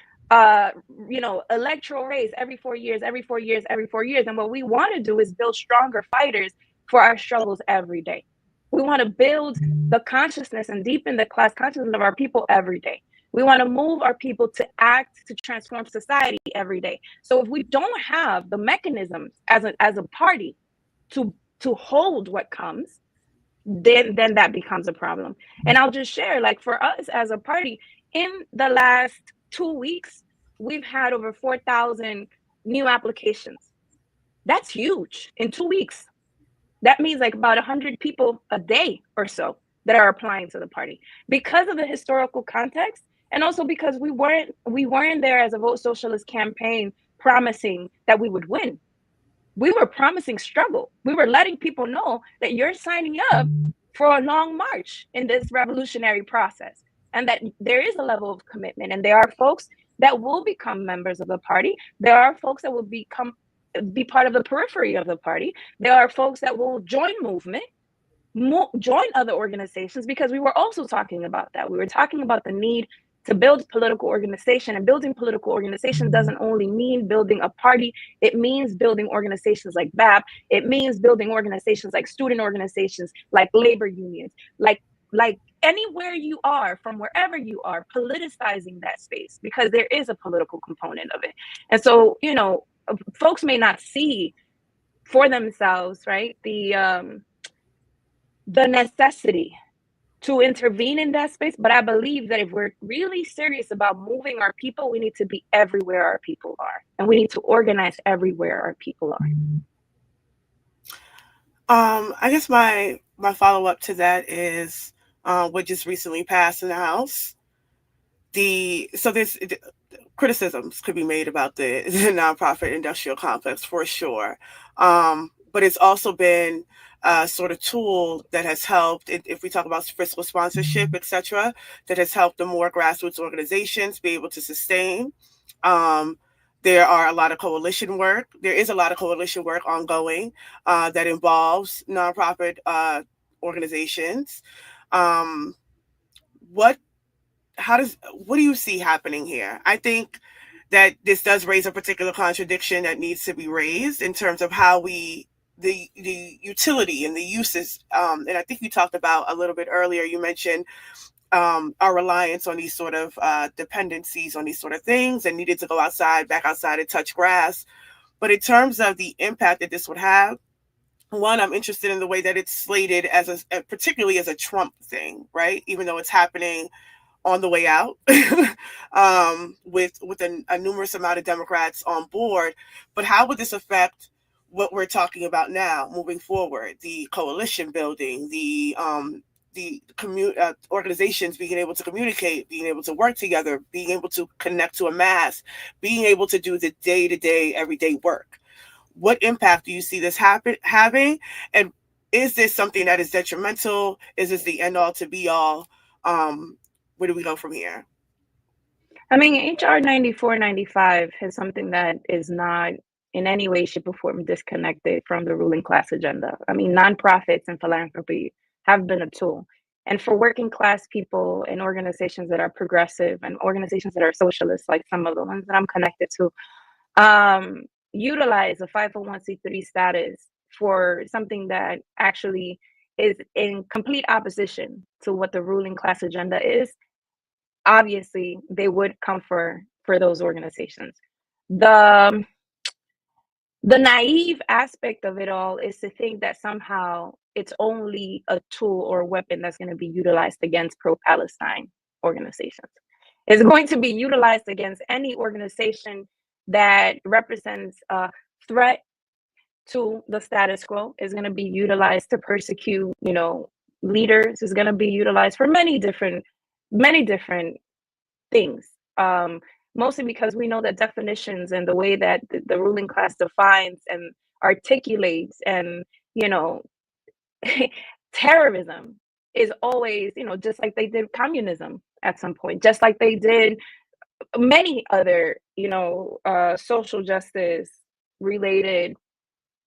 electoral race every 4 years, every 4 years, every 4 years. And what we want to do is build stronger fighters for our struggles every day. We want to build the consciousness and deepen the class consciousness of our people every day. We want to move our people to act, to transform society every day. So if we don't have the mechanisms as a party to hold what comes, then that becomes a problem. And I'll just share, like, for us as a party, in the last 2 weeks, we've had over 4,000 new applications. That's huge in 2 weeks. That means like about 100 people a day or so that are applying to the party, because of the historical context, and also because we weren't there as a Vote Socialist campaign promising that we would win. We were promising struggle. We were letting people know that you're signing up for a long march in this revolutionary process, and that there is a level of commitment, and there are folks that will become members of the party. There are folks that will be part of the periphery of the party. There are folks that will join movement, join other organizations, because we were also talking about that. We were talking about the need to build political organization, and building political organization doesn't only mean building a party. It means building organizations like BAP. It means building organizations like student organizations, like labor unions, like anywhere you are, from wherever you are, politicizing that space, because there is a political component of it. And so, folks may not see for themselves, right, the necessity to intervene in that space. But I believe that if we're really serious about moving our people, we need to be everywhere our people are, and we need to organize everywhere our people are. I guess my follow-up to that is what just recently passed in the House. So there's criticisms could be made about the nonprofit industrial complex, for sure, but it's also been a sort of tool that has helped, if we talk about fiscal sponsorship, etc., that has helped the more grassroots organizations be able to sustain. There are a lot of coalition work. There is a lot of coalition work ongoing that involves nonprofit organizations. What do you see happening here? I think that this does raise a particular contradiction that needs to be raised in terms of how the utility and the uses. And I think you talked about a little bit earlier, you mentioned our reliance on these sort of dependencies on these sort of things, and needed to go back outside and touch grass. But in terms of the impact that this would have, one, I'm interested in the way that it's slated particularly as a Trump thing, right? Even though it's happening on the way out with a numerous amount of Democrats on board. But how would this affect what we're talking about now moving forward? The coalition building, the organizations being able to communicate, being able to work together, being able to connect to a mass, being able to do the day-to-day, everyday work. What impact do you see this having? And is this something that is detrimental? Is this the end all to be all? Where do we go from here? I mean, HR 9495 is something that is not in any way, shape, or form disconnected from the ruling class agenda. I mean, nonprofits and philanthropy have been a tool. And for working class people and organizations that are progressive and organizations that are socialist, like some of the ones that I'm connected to, utilize a 501c3 status for something that actually is in complete opposition to what the ruling class agenda is, obviously they would come for those organizations. The naive aspect of it all is to think that somehow it's only a tool or a weapon that's going to be utilized against pro-Palestine organizations. It's going to be utilized against any organization that represents a threat to the status quo. Is going to be utilized to persecute, leaders. Is going to be utilized for many different many different things. Mostly because we know that definitions and the way that the ruling class defines and articulates and, you know, terrorism is always, you know, just like they did communism at some point, just like they did many other, you know, social justice related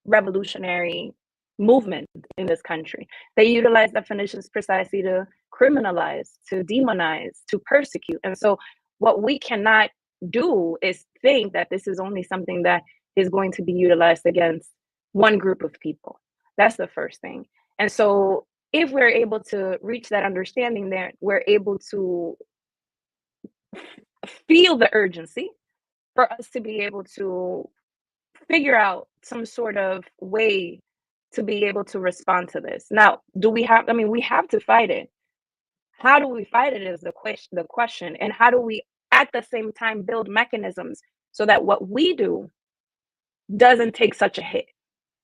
revolutionary movement in this country. They utilize definitions precisely to criminalize, to demonize, to persecute. And so what we cannot do is think that this is only something that is going to be utilized against one group of people. That's the first thing. And so if we're able to reach that understanding there, we're able to feel the urgency for us to be able to figure out some sort of way to be able to respond to this. Now, do we have, I mean, we have to fight it. How do we fight it is the question. And how do we at the same time build mechanisms so that what we do doesn't take such a hit?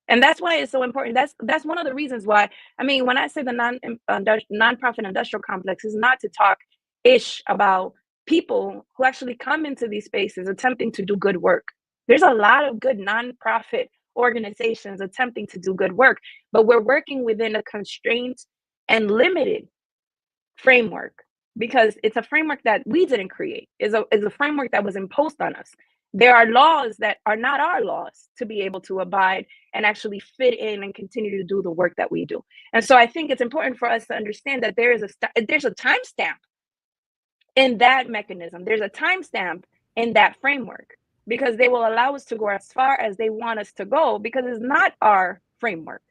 And that's why it's so important. That's one of the reasons why, I mean, when I say the nonprofit industrial complex is not to talk ish about people who actually come into these spaces attempting to do good work. There's a lot of good nonprofit organizations attempting to do good work, but we're working within a constraint and limited framework because it's a framework that we didn't create. Is a framework that was imposed on us. There are laws that are not our laws to be able to abide and actually fit in and continue to do the work that we do. And so I think it's important for us to understand that there's a timestamp in that mechanism. There's a timestamp in that framework because they will allow us to go as far as they want us to go because it's not our framework.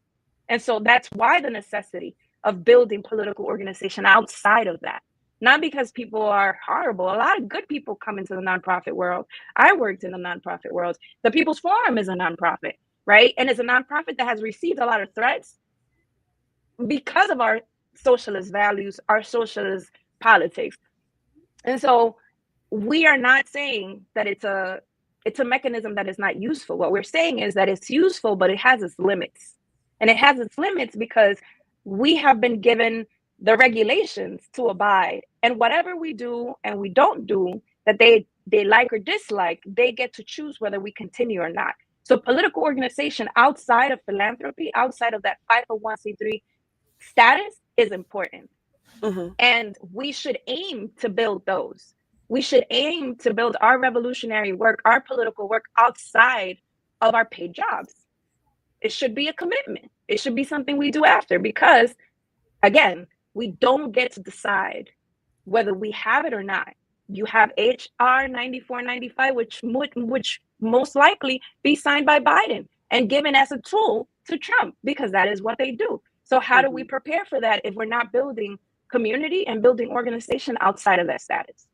And so that's why the necessity of building political organization outside of that. Not because people are horrible. A lot of good people come into the nonprofit world. I worked in the nonprofit world. The People's Forum is a nonprofit, right? And it's a nonprofit that has received a lot of threats because of our socialist values, our socialist politics. And so we are not saying that it's a mechanism that is not useful. What we're saying is that it's useful, but it has its limits. And it has its limits because we have been given the regulations to abide, and whatever we do and we don't do that they like or dislike, they get to choose whether we continue or not. So political organization outside of philanthropy, outside of that 501c3 status is important. Mm-hmm. And we should aim to build those. We should aim to build our revolutionary work, our political work outside of our paid jobs. It should be a commitment. It should be something we do after because, again, we don't get to decide whether we have it or not. You have HR 9495, which most likely be signed by Biden and given as a tool to Trump because that is what they do. So how do we prepare for that if we're not building community and building organization outside of that status?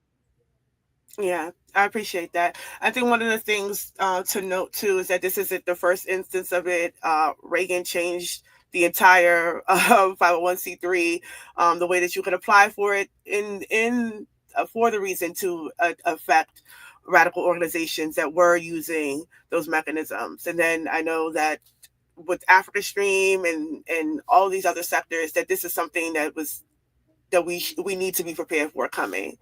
Yeah, I appreciate that. I think one of the things to note too is that this isn't the first instance of it. Reagan changed the entire 501c3, the way that you could apply for it in for the reason to affect radical organizations that were using those mechanisms. And then I know that with Africa Stream and all these other sectors, that this is something that we need to be prepared for coming.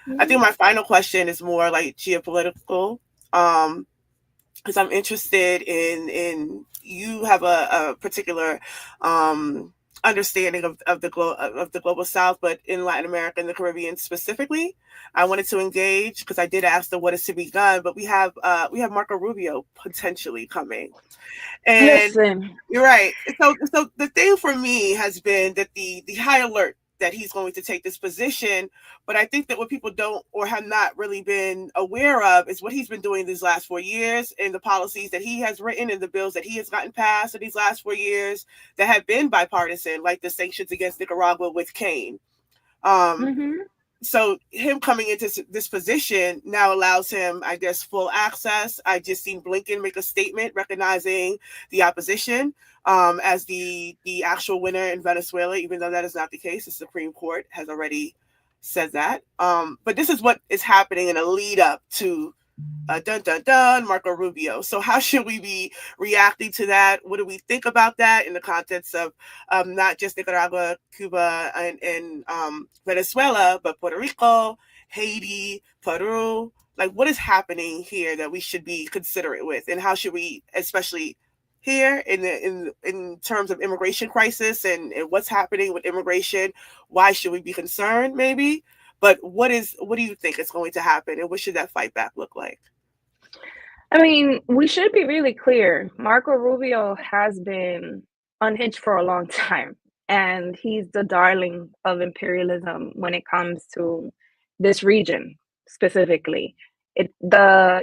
Mm-hmm. I think my final question is more like geopolitical, because I'm interested in you have a particular understanding of the global South, but in Latin America and the Caribbean specifically. I wanted to engage because I did ask them what is to be done, but we have Marco Rubio potentially coming. And listen, you're right. So the thing for me has been that the high alert that he's going to take this position. But I think that what people don't or have not really been aware of is what he's been doing these last 4 years and the policies that he has written and the bills that he has gotten passed in these last 4 years that have been bipartisan, like the sanctions against Nicaragua with Cain. So him coming into this position now allows him, I guess, full access. I just seen Blinken make a statement recognizing the opposition as the actual winner in Venezuela, even though that is not the case. The Supreme Court has already said that. But this is what is happening in a lead up to dun dun dun, Marco Rubio. So how should we be reacting to that? What do we think about that in the context of not just Nicaragua, Cuba, and Venezuela, but Puerto Rico, Haiti, Peru? Like, what is happening here that we should be considerate with, and how should we, especially here in terms of immigration crisis and what's happening with immigration, why should we be concerned? Maybe, but what do you think is going to happen, and what should that fight back look like? I mean, we should be really clear. Marco Rubio has been unhinged for a long time, and he's the darling of imperialism when it comes to this region specifically. The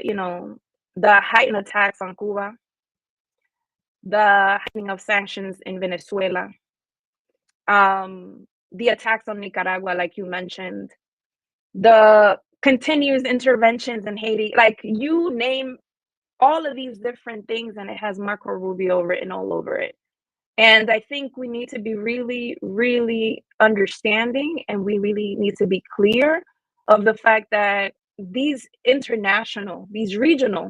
heightened attacks on Cuba, the heightening of sanctions in Venezuela, the attacks on Nicaragua, like you mentioned, the continuous interventions in Haiti, like you name all of these different things, and it has Marco Rubio written all over it. And I think we need to be really, really understanding, and we really need to be clear of the fact that these regional,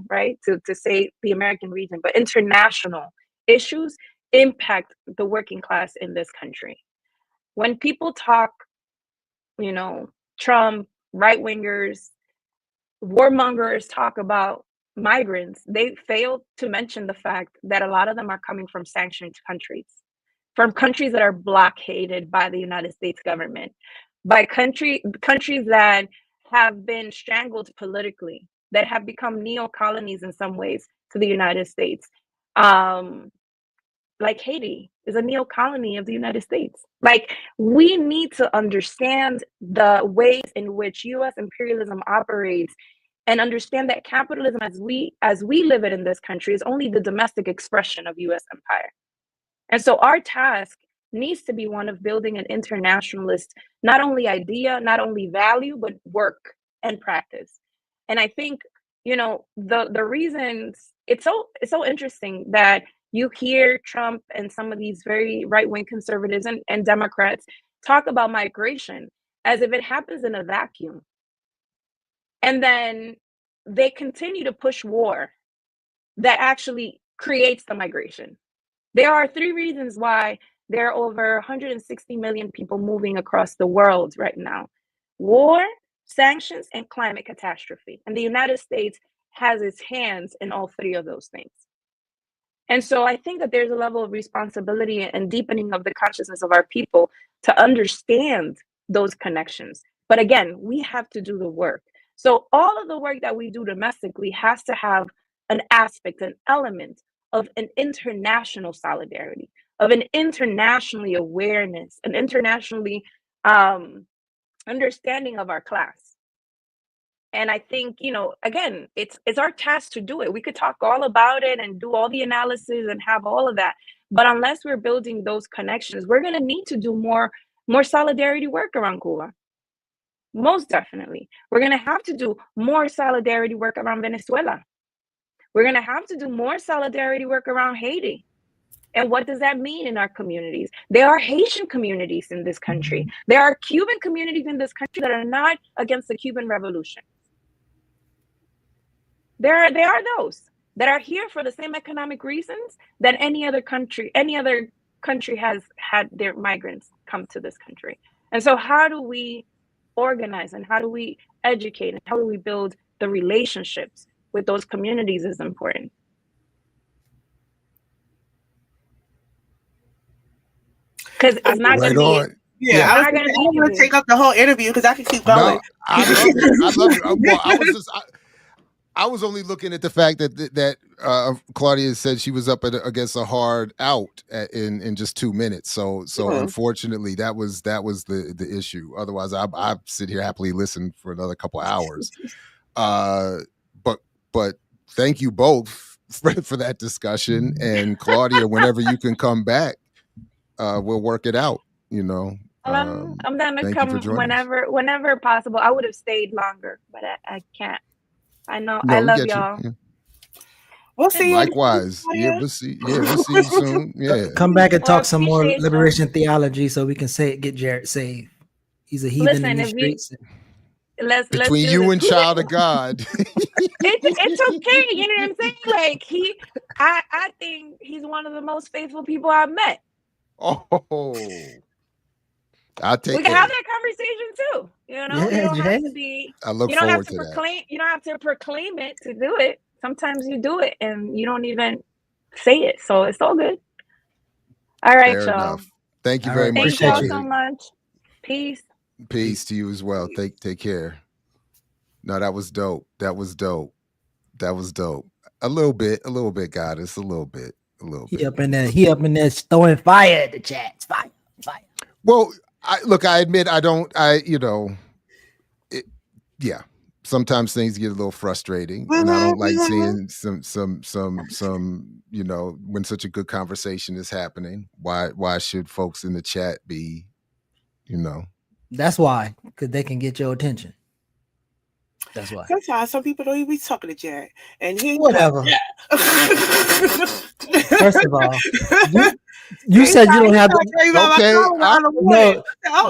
right, to say the American region, but international issues impact the working class in this country. When people talk, Trump, right-wingers, warmongers talk about migrants, they fail to mention the fact that a lot of them are coming from sanctioned countries, from countries that are blockaded by the United States government, by countries that have been strangled politically, that have become neo-colonies in some ways to the United States. Like Haiti is a neo-colony of the United States. Like, we need to understand the ways in which U.S. imperialism operates, and understand that capitalism as we live it in this country is only the domestic expression of U.S. empire. And so our task needs to be one of building an internationalist, not only idea, not only value, but work and practice. And I think, the reasons it's so interesting that you hear Trump and some of these very right-wing conservatives and Democrats talk about migration as if it happens in a vacuum. And then they continue to push war that actually creates the migration. There are 3 reasons why there are over 160 million people moving across the world right now: war, sanctions, and climate catastrophe. And the United States has its hands in all 3 of those things. And so I think that there's a level of responsibility and deepening of the consciousness of our people to understand those connections. But again, we have to do the work. So all of the work that we do domestically has to have an aspect, an element of an international solidarity, of an internationally awareness, an internationally understanding of our class. And I think, again, it's our task to do it. We could talk all about it and do all the analysis and have all of that. But unless we're building those connections, we're going to need to do more solidarity work around Cuba. Most definitely. We're going to have to do more solidarity work around Venezuela. We're going to have to do more solidarity work around Haiti. And what does that mean in our communities? There are Haitian communities in this country. There are Cuban communities in this country that are not against the Cuban Revolution. There are those that are here for the same economic reasons that any other country has had their migrants come to this country. And so how do we organize, and how do we educate, and how do we build the relationships with those communities is important. Because it's not going to be. Yeah, I was going to take up the whole interview because I could keep going. No, I love it. I was only looking at the fact that Claudia said she was up against a hard out in just 2 minutes. So unfortunately, that was the issue. Otherwise, I sit here happily listen for another couple hours. But thank you both for that discussion. And Claudia, whenever you can come back, we'll work it out. I'm gonna come whenever possible. I would have stayed longer, but I can't. I know. No, I love y'all. Yeah. We'll see you. Likewise. We'll see you soon. Yeah. Come back and talk some more liberation theology so we can get Jared saved. He's a heathen in the streets. let's Between do you this. and Child of God. It's okay. You know what I'm saying? Like I think he's one of the most faithful people I've met. Oh, I'll take We can it. have that conversation too. You know, Yeah, you don't have Jay. to be. I look You don't have forward to to that. proclaim. You don't have to proclaim it to do it. Sometimes you do it and you don't even say it. So it's all good. All right, Fair y'all. enough. Thank you All very right, much. Thank y'all appreciate so Claudia. much. Peace. Peace to you as well. Take care. No, that was dope. That was dope. A little bit, Goddess. A little bit. He up in there throwing fire at the chats. Fire. Well, I admit yeah. Sometimes things get a little frustrating, and I don't like seeing some, when such a good conversation is happening. Why should folks in the chat be, That's why, because they can get your attention. That's why. Sometimes some people don't even be talking to Jared, and he Whatever. First of all, you said you don't have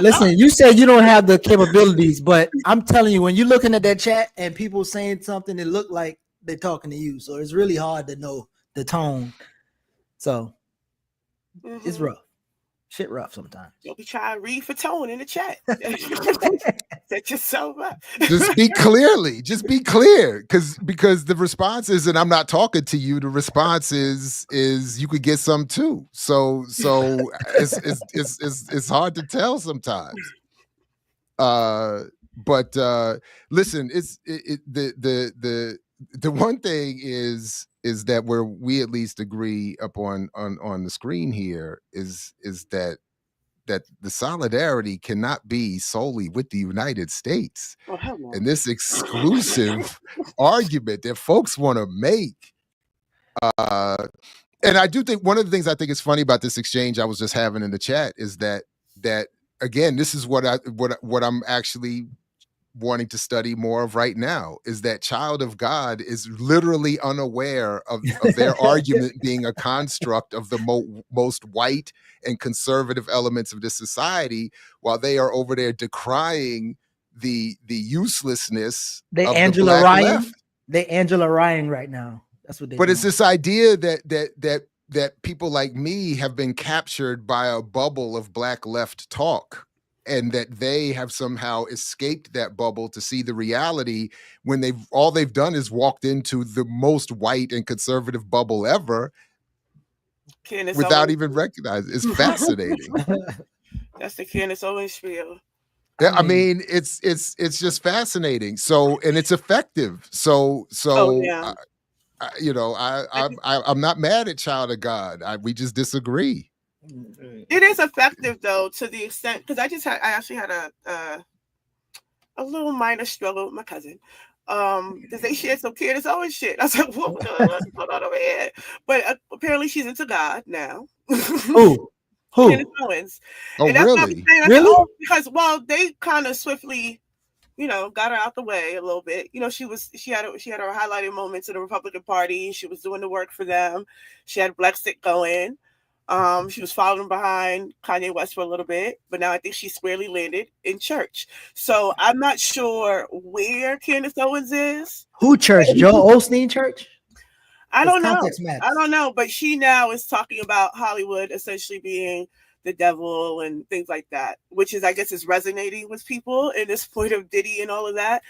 listen, you said you don't have the capabilities, but I'm telling you, when you're looking at that chat and people saying something, it look like they're talking to you. So it's really hard to know the tone. So it's rough. Shit rough sometimes. You'll be trying to read for tone in the chat. Set yourself up. Just speak clearly. Just be clear, because the response is, and I'm not talking to you. The response is you could get some too. So it's hard to tell sometimes. But listen, the one thing is that where we at least agree upon on the screen here is that the solidarity cannot be solely with the United States. And this exclusive argument that folks want to make. And I do think one of the things I think is funny about this exchange I was just having in the chat is that again, this is what I'm actually wanting to study more of right now, is that Child of God is literally unaware of their argument being a construct of the most white and conservative elements of this society, while they are over there decrying the uselessness of Angela the black Ryan. left. They Angela Ryan right now. That's what they. But it's this idea that people like me have been captured by a bubble of black left talk, and that they have somehow escaped that bubble to see the reality when all they've done is walked into the most white and conservative bubble ever without even recognizing. It's fascinating. That's the Candace Owens spiel. Yeah, I mean, it's just fascinating. So, and it's effective. So yeah. I'm not mad at Child of God. We just disagree. It is effective though, to the extent, because I actually had a little minor struggle with my cousin. Because they shared some Candace Owens shit. I was like, what's going on over here? But apparently she's into God now. Who? Candace Owens. Oh, and that's really? Really? Because they kind of swiftly, got her out the way a little bit. She had her highlighted moments in the Republican Party. She was doing the work for them. She had Black Stick going. She was following behind Kanye West for a little bit, but now I think she's squarely landed in church. So I'm not sure where Candace Owens is. Who church? Joel Osteen church? I don't know. But she now is talking about Hollywood essentially being the devil and things like that, which is, I guess, is resonating with people in this point of Diddy and all of that.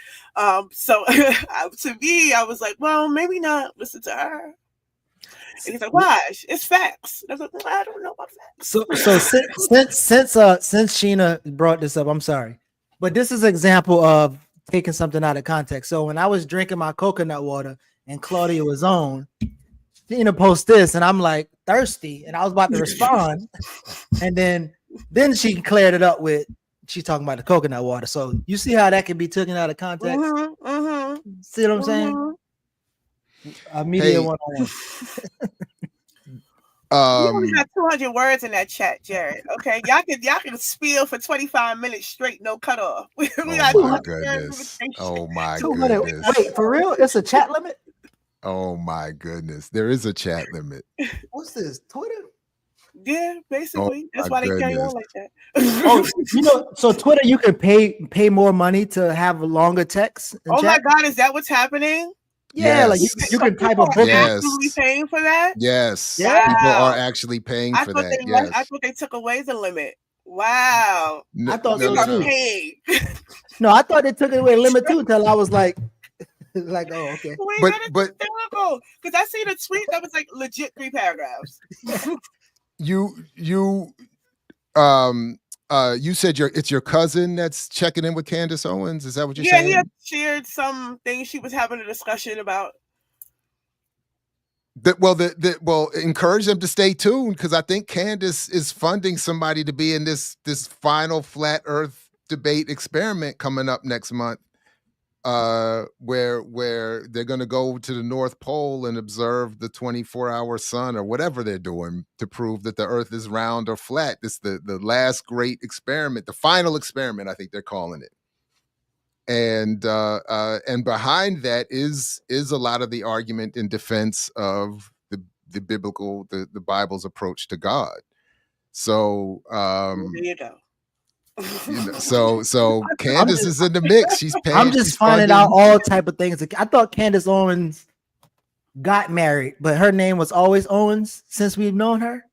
So to me, I was like, well, maybe not listen to her. And he's like, why? It's facts. I was like, I don't know about facts. So since Sheena brought this up, I'm sorry, but this is an example of taking something out of context. So when I was drinking my coconut water and Claudia was on, Sheena post this, and I'm like thirsty, and I was about to respond, and then she cleared it up with she's talking about the coconut water. So you see how that can be taken out of context. See what I'm saying? Media 101. You only got 200 words in that chat, Jared. Okay, y'all can spiel for 25 minutes straight, no cutoff. Oh my goodness! Oh my goodness! Wait, for real? It's a chat limit? Oh my goodness! There is a chat limit. What's this? Twitter? Yeah, basically. That's my why they carry goodness. on like that. Oh, so Twitter, you can pay more money to have a longer text. Oh my God, is that what's happening? Yeah, like Yes. you can type People a are book. actually paying for that? Yes. Yeah. People are Wow. actually paying I for thought that. they Yes. I thought they took away the limit. Wow. I thought You so are too. paid. No, I thought they took it away limit too until I was like, oh, okay. Wait, But- that is but- hysterical. Because I seen a tweet that was like legit 3 paragraphs. You said it's your cousin that's checking in with Candace Owens. Is that what you're Yeah, saying? he had shared some things she was having a discussion about. Well, encourage them to stay tuned because I think Candace is funding somebody to be in this final flat Earth debate experiment coming up next month, where they're going to go to the North Pole and observe the 24-hour sun or whatever they're doing to prove that the Earth is round or flat. This the last great experiment, the final experiment, I think they're calling it. And behind that is a lot of the argument in defense of the biblical, the Bible's approach to God. So There you go. so Candace is in the mix. She's paying. I'm just she's finding funding- out all type of things. I thought Candace Owens got married, but her name was always Owens since we've known her.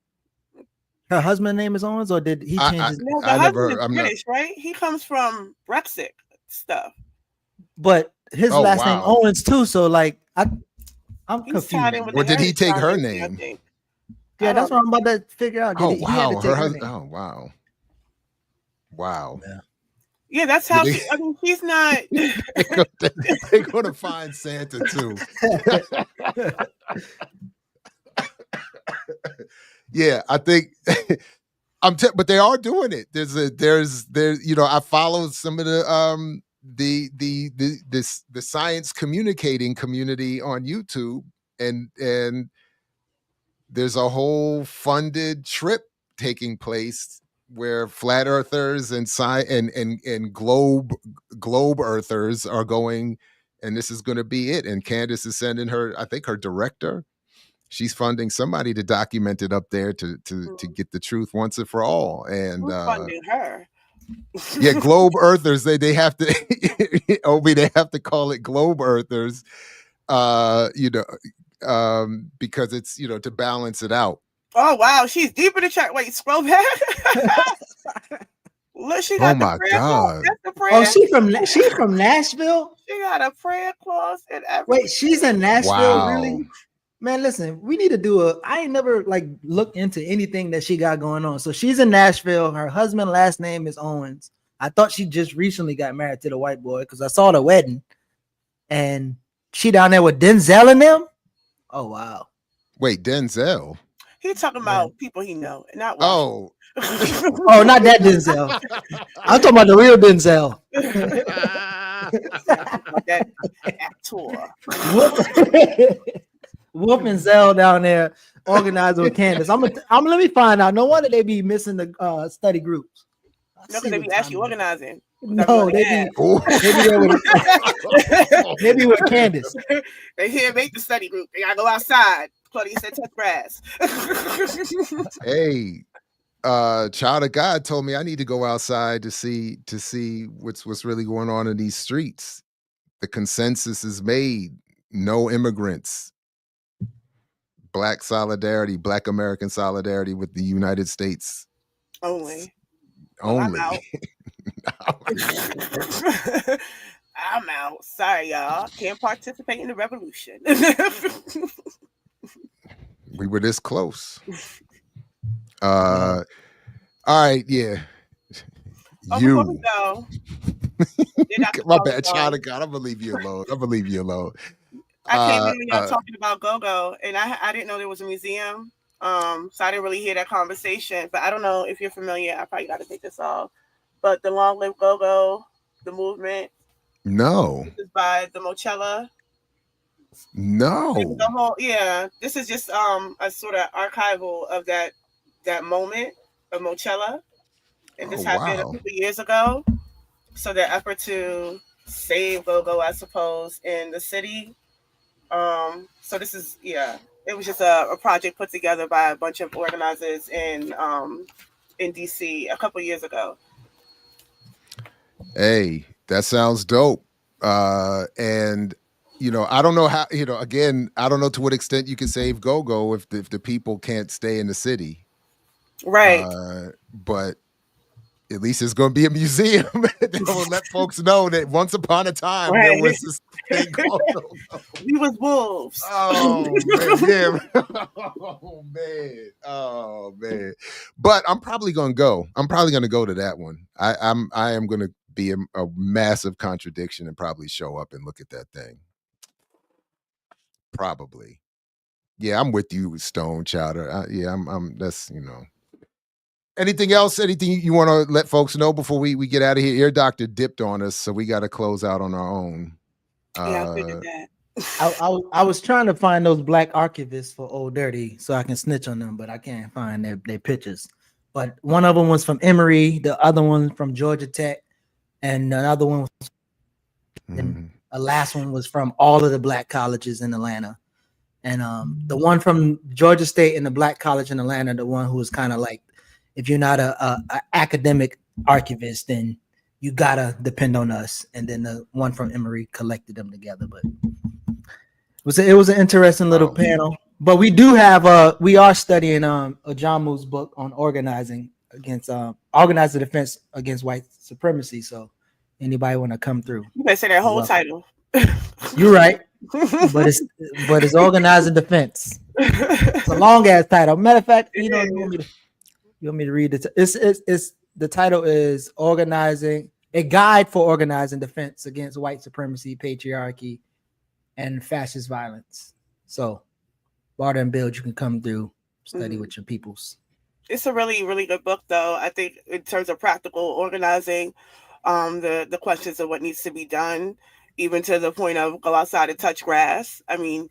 Her husband's name is Owens, or did he change his? No, the I husband never- is I'm not- British, right? He comes from Brexit stuff. But his Oh, last name wow. Owens too. So like, I'm He's tied in confused. with Or the did he take her Harry Styles name? thing, Yeah, I that's don't what I'm about to figure out. Oh He had to wow, take her her husband. name. Oh wow, wow. Yeah, that's how They- she. I mean, she's not. They're gonna find Santa too. Yeah, I think but they are doing it. There's I followed some of the science communicating community on YouTube, and there's a whole funded trip taking place where flat earthers and globe earthers are going, and this is going to be it. And Candace is sending her, I think her director, she's funding somebody to document it up there to get the truth once and for all. And Who's funding her? yeah, globe earthers, they have to Obi, they have to call it globe earthers, because it's to balance it out. Oh wow, she's deep in the chat. Wait, scroll back. Look, she got Oh my the prayer clause. God. That's the prayer. Oh, she's from Nashville. She got a prayer clause and everything. Wait, she's in Nashville, Wow. really? Man, listen, we need to do I ain't never like looked into anything that she got going on. So she's in Nashville. Her husband's last name is Owens. I thought she just recently got married to the white boy because I saw the wedding, and she down there with Denzel and them. Oh wow. Wait, Denzel. He's talking about people he know, not Oh, Oh, not that Denzel. I'm talking about the real Denzel. that actor. Whoop and Zell down there organizing with Candace. I'm let me find out. No wonder they be missing the study groups. No, because they be actually organizing. No, they be with Candace. They here make the study group. They gotta go outside. Claudia said touch grass. hey, child of God told me I need to go outside to see what's really going on in these streets. The consensus is made: no immigrants. Black solidarity, Black American solidarity with the United States Only. only. I'm out. I'm out. Sorry, y'all. Can't participate in the revolution. We were this close. All right, yeah. Before we go, My bad, child of God. I'm gonna leave you alone. I came in when y'all talking about go-go, and I didn't know there was a museum. So I didn't really hear that conversation. But I don't know if you're familiar. I probably got to take this off. But the Long Live Go-Go, the movement. No. This is by the Mochella. No. The whole this is just a sort of archival of that moment of Mochella, and this happened a couple years ago. So their effort to save go-go, I suppose, in the city. So this is It was just a project put together by a bunch of organizers in DC a couple years ago. Hey, that sounds dope. And I don't know how, again, I don't know to what extent you can save Go-Go if the people can't stay in the city. Right. But at least it's going to be a museum that will let folks know that once upon a time there was this thing called Go-Go. We was wolves. Oh man, yeah. Oh man. But I'm probably gonna go. I'm probably gonna go to that one. I am gonna be a massive contradiction and probably show up and look at that thing. Probably. Yeah, I'm with you, Stone Chowder. I'm that's Anything else? Anything you want to let folks know before we get out of here? Ear Doctor dipped on us, so we got to close out on our own. Yeah, I figured that. I was trying to find those black archivists for Old Dirty so I can snitch on them, but I can't find their pictures. But one of them was from Emory, the other one from Georgia Tech, and another one was, and the last one was from all of the black colleges in Atlanta. And the one from Georgia State and the black college in Atlanta, the one who was kind of like, if you're not a academic archivist, then you gotta depend on us. And then the one from Emory collected them together. But it was an interesting little panel. But we do have we are studying Ajamu's book on organizing defense against white supremacy. So anybody want to come through? You better say that whole title. You're right. but it's organizing defense. It's a long ass title. Matter of fact, you want me to read it? It's the title is Organizing, a Guide for Organizing Defense Against White Supremacy, Patriarchy, and Fascist Violence. So, Barter and Build, you can come through, study with your peoples. It's a really, really good book, though. I think in terms of practical organizing, the questions of what needs to be done, even to the point of go outside and touch grass. I mean,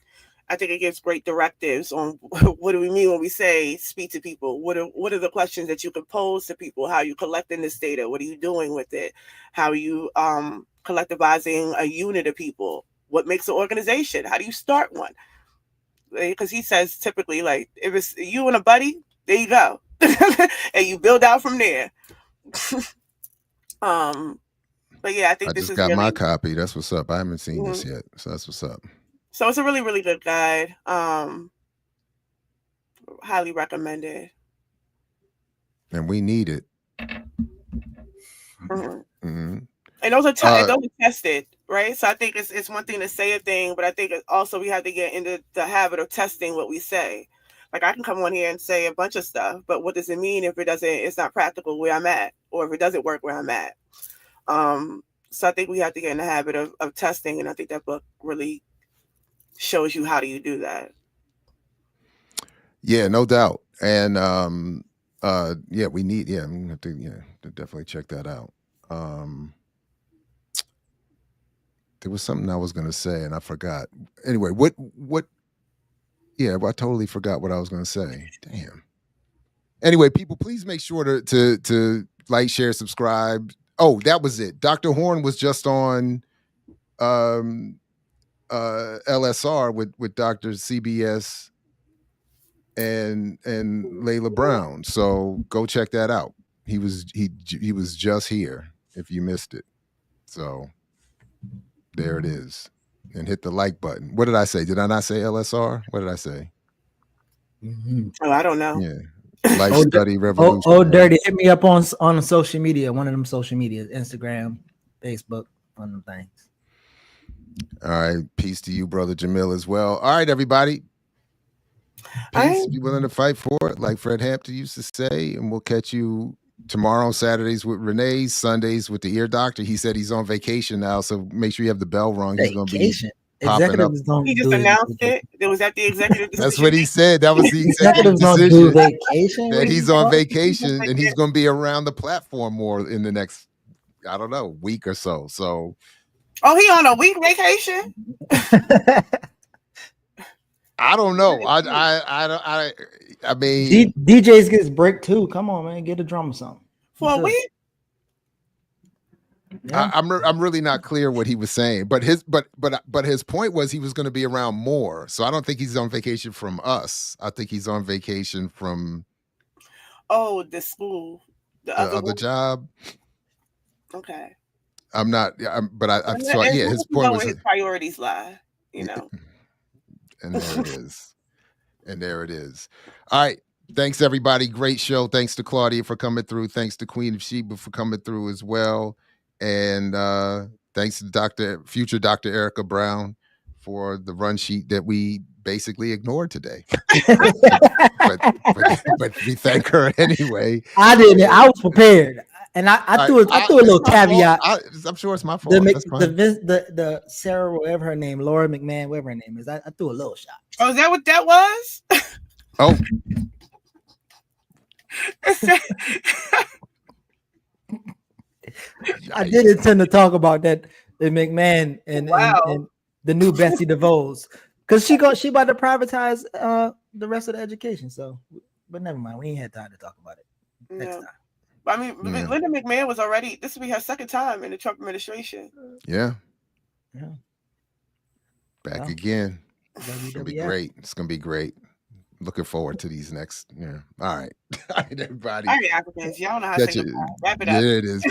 I think it gives great directives on what do we mean when we say speak to people. What are the questions that you can pose to people? How are you collecting this data? What are you doing with it? How are you collectivizing a unit of people? What makes an organization? How do you start one? Because he says typically, like, if it's you and a buddy, there you go. And you build out from there. But yeah, I think this is got my copy. That's what's up. I haven't seen this yet. So that's what's up. So it's a really, really good guide. Highly recommended. And we need it. And those are tested, right? So I think it's one thing to say a thing, but I think also we have to get into the habit of testing what we say. Like I can come on here and say a bunch of stuff, but what does it mean if it's not practical where I'm at, or if it doesn't work where I'm at? So I think we have to get in the habit of testing, and I think that book really shows you how do you do that. Yeah, no doubt. And we need I'm gonna have to definitely check that out. There was something I was gonna say and I forgot. Anyway, I totally forgot what I was gonna say. Damn. Anyway, people, please make sure to like, share, subscribe. Oh, that was it. Dr. Horn was just on LSR with Dr. CBS and Layla Brown. So go check that out. He was just here if you missed it. So there it is. And hit the like button. What did I say? Did I not say LSR? What did I say? Oh, I don't know. Yeah. Life Study Revolution. Oh, Dirty. Hit me up on social media. One of them social media, Instagram, Facebook, one of them things. All right. Peace to you, Brother Jamil, as well. All right, everybody. Peace. Be willing to fight for it, like Fred Hampton used to say. And we'll catch you tomorrow, Saturdays with Renee, Sundays with the Ear Doctor. He said he's on vacation now, so make sure you have the bell rung. He's going to be popping up. He just announced it. It was at the executive decision. That's what he said. That was the executive decision. That he's on vacation and he's going to be around the platform more in the next, I don't know, week or so. So. Oh, he on a week vacation? I don't know. I mean, DJs gets break too. Come on, man, get a drum or something. For a week? Yeah. I'm really not clear what he was saying, but his point was he was going to be around more. So I don't think he's on vacation from us. I think he's on vacation from the school, the other job. Okay. I'm not. But I saw. And Yeah, his point was where his priorities lie. You know. And there it is. And there it is. All right. Thanks, everybody. Great show. Thanks to Claudia for coming through. Thanks to Queen of Sheba for coming through as well. And thanks to future Dr. Erica Brown for the run sheet that we basically ignored today. but we thank her anyway. I didn't. I was prepared. And I threw a little caveat. I'm sure it's my fault. The Sarah, whatever her name, Laura McMahon, whatever her name is. I threw a little shot. Oh, is that what that was? Oh. I did intend to talk about that, the McMahon and the new Betsy DeVos, because she about to privatize the rest of the education. So, but never mind, we ain't had time to talk about it next time. I mean, Linda McMahon was already. This will be her second time in the Trump administration. Yeah. Back again. It's gonna be great. It's gonna be great. Looking forward to these next. Yeah. All right. All right, everybody. All right, Africans. Y'all know how to say goodbye. Wrap it up. Yeah, it is.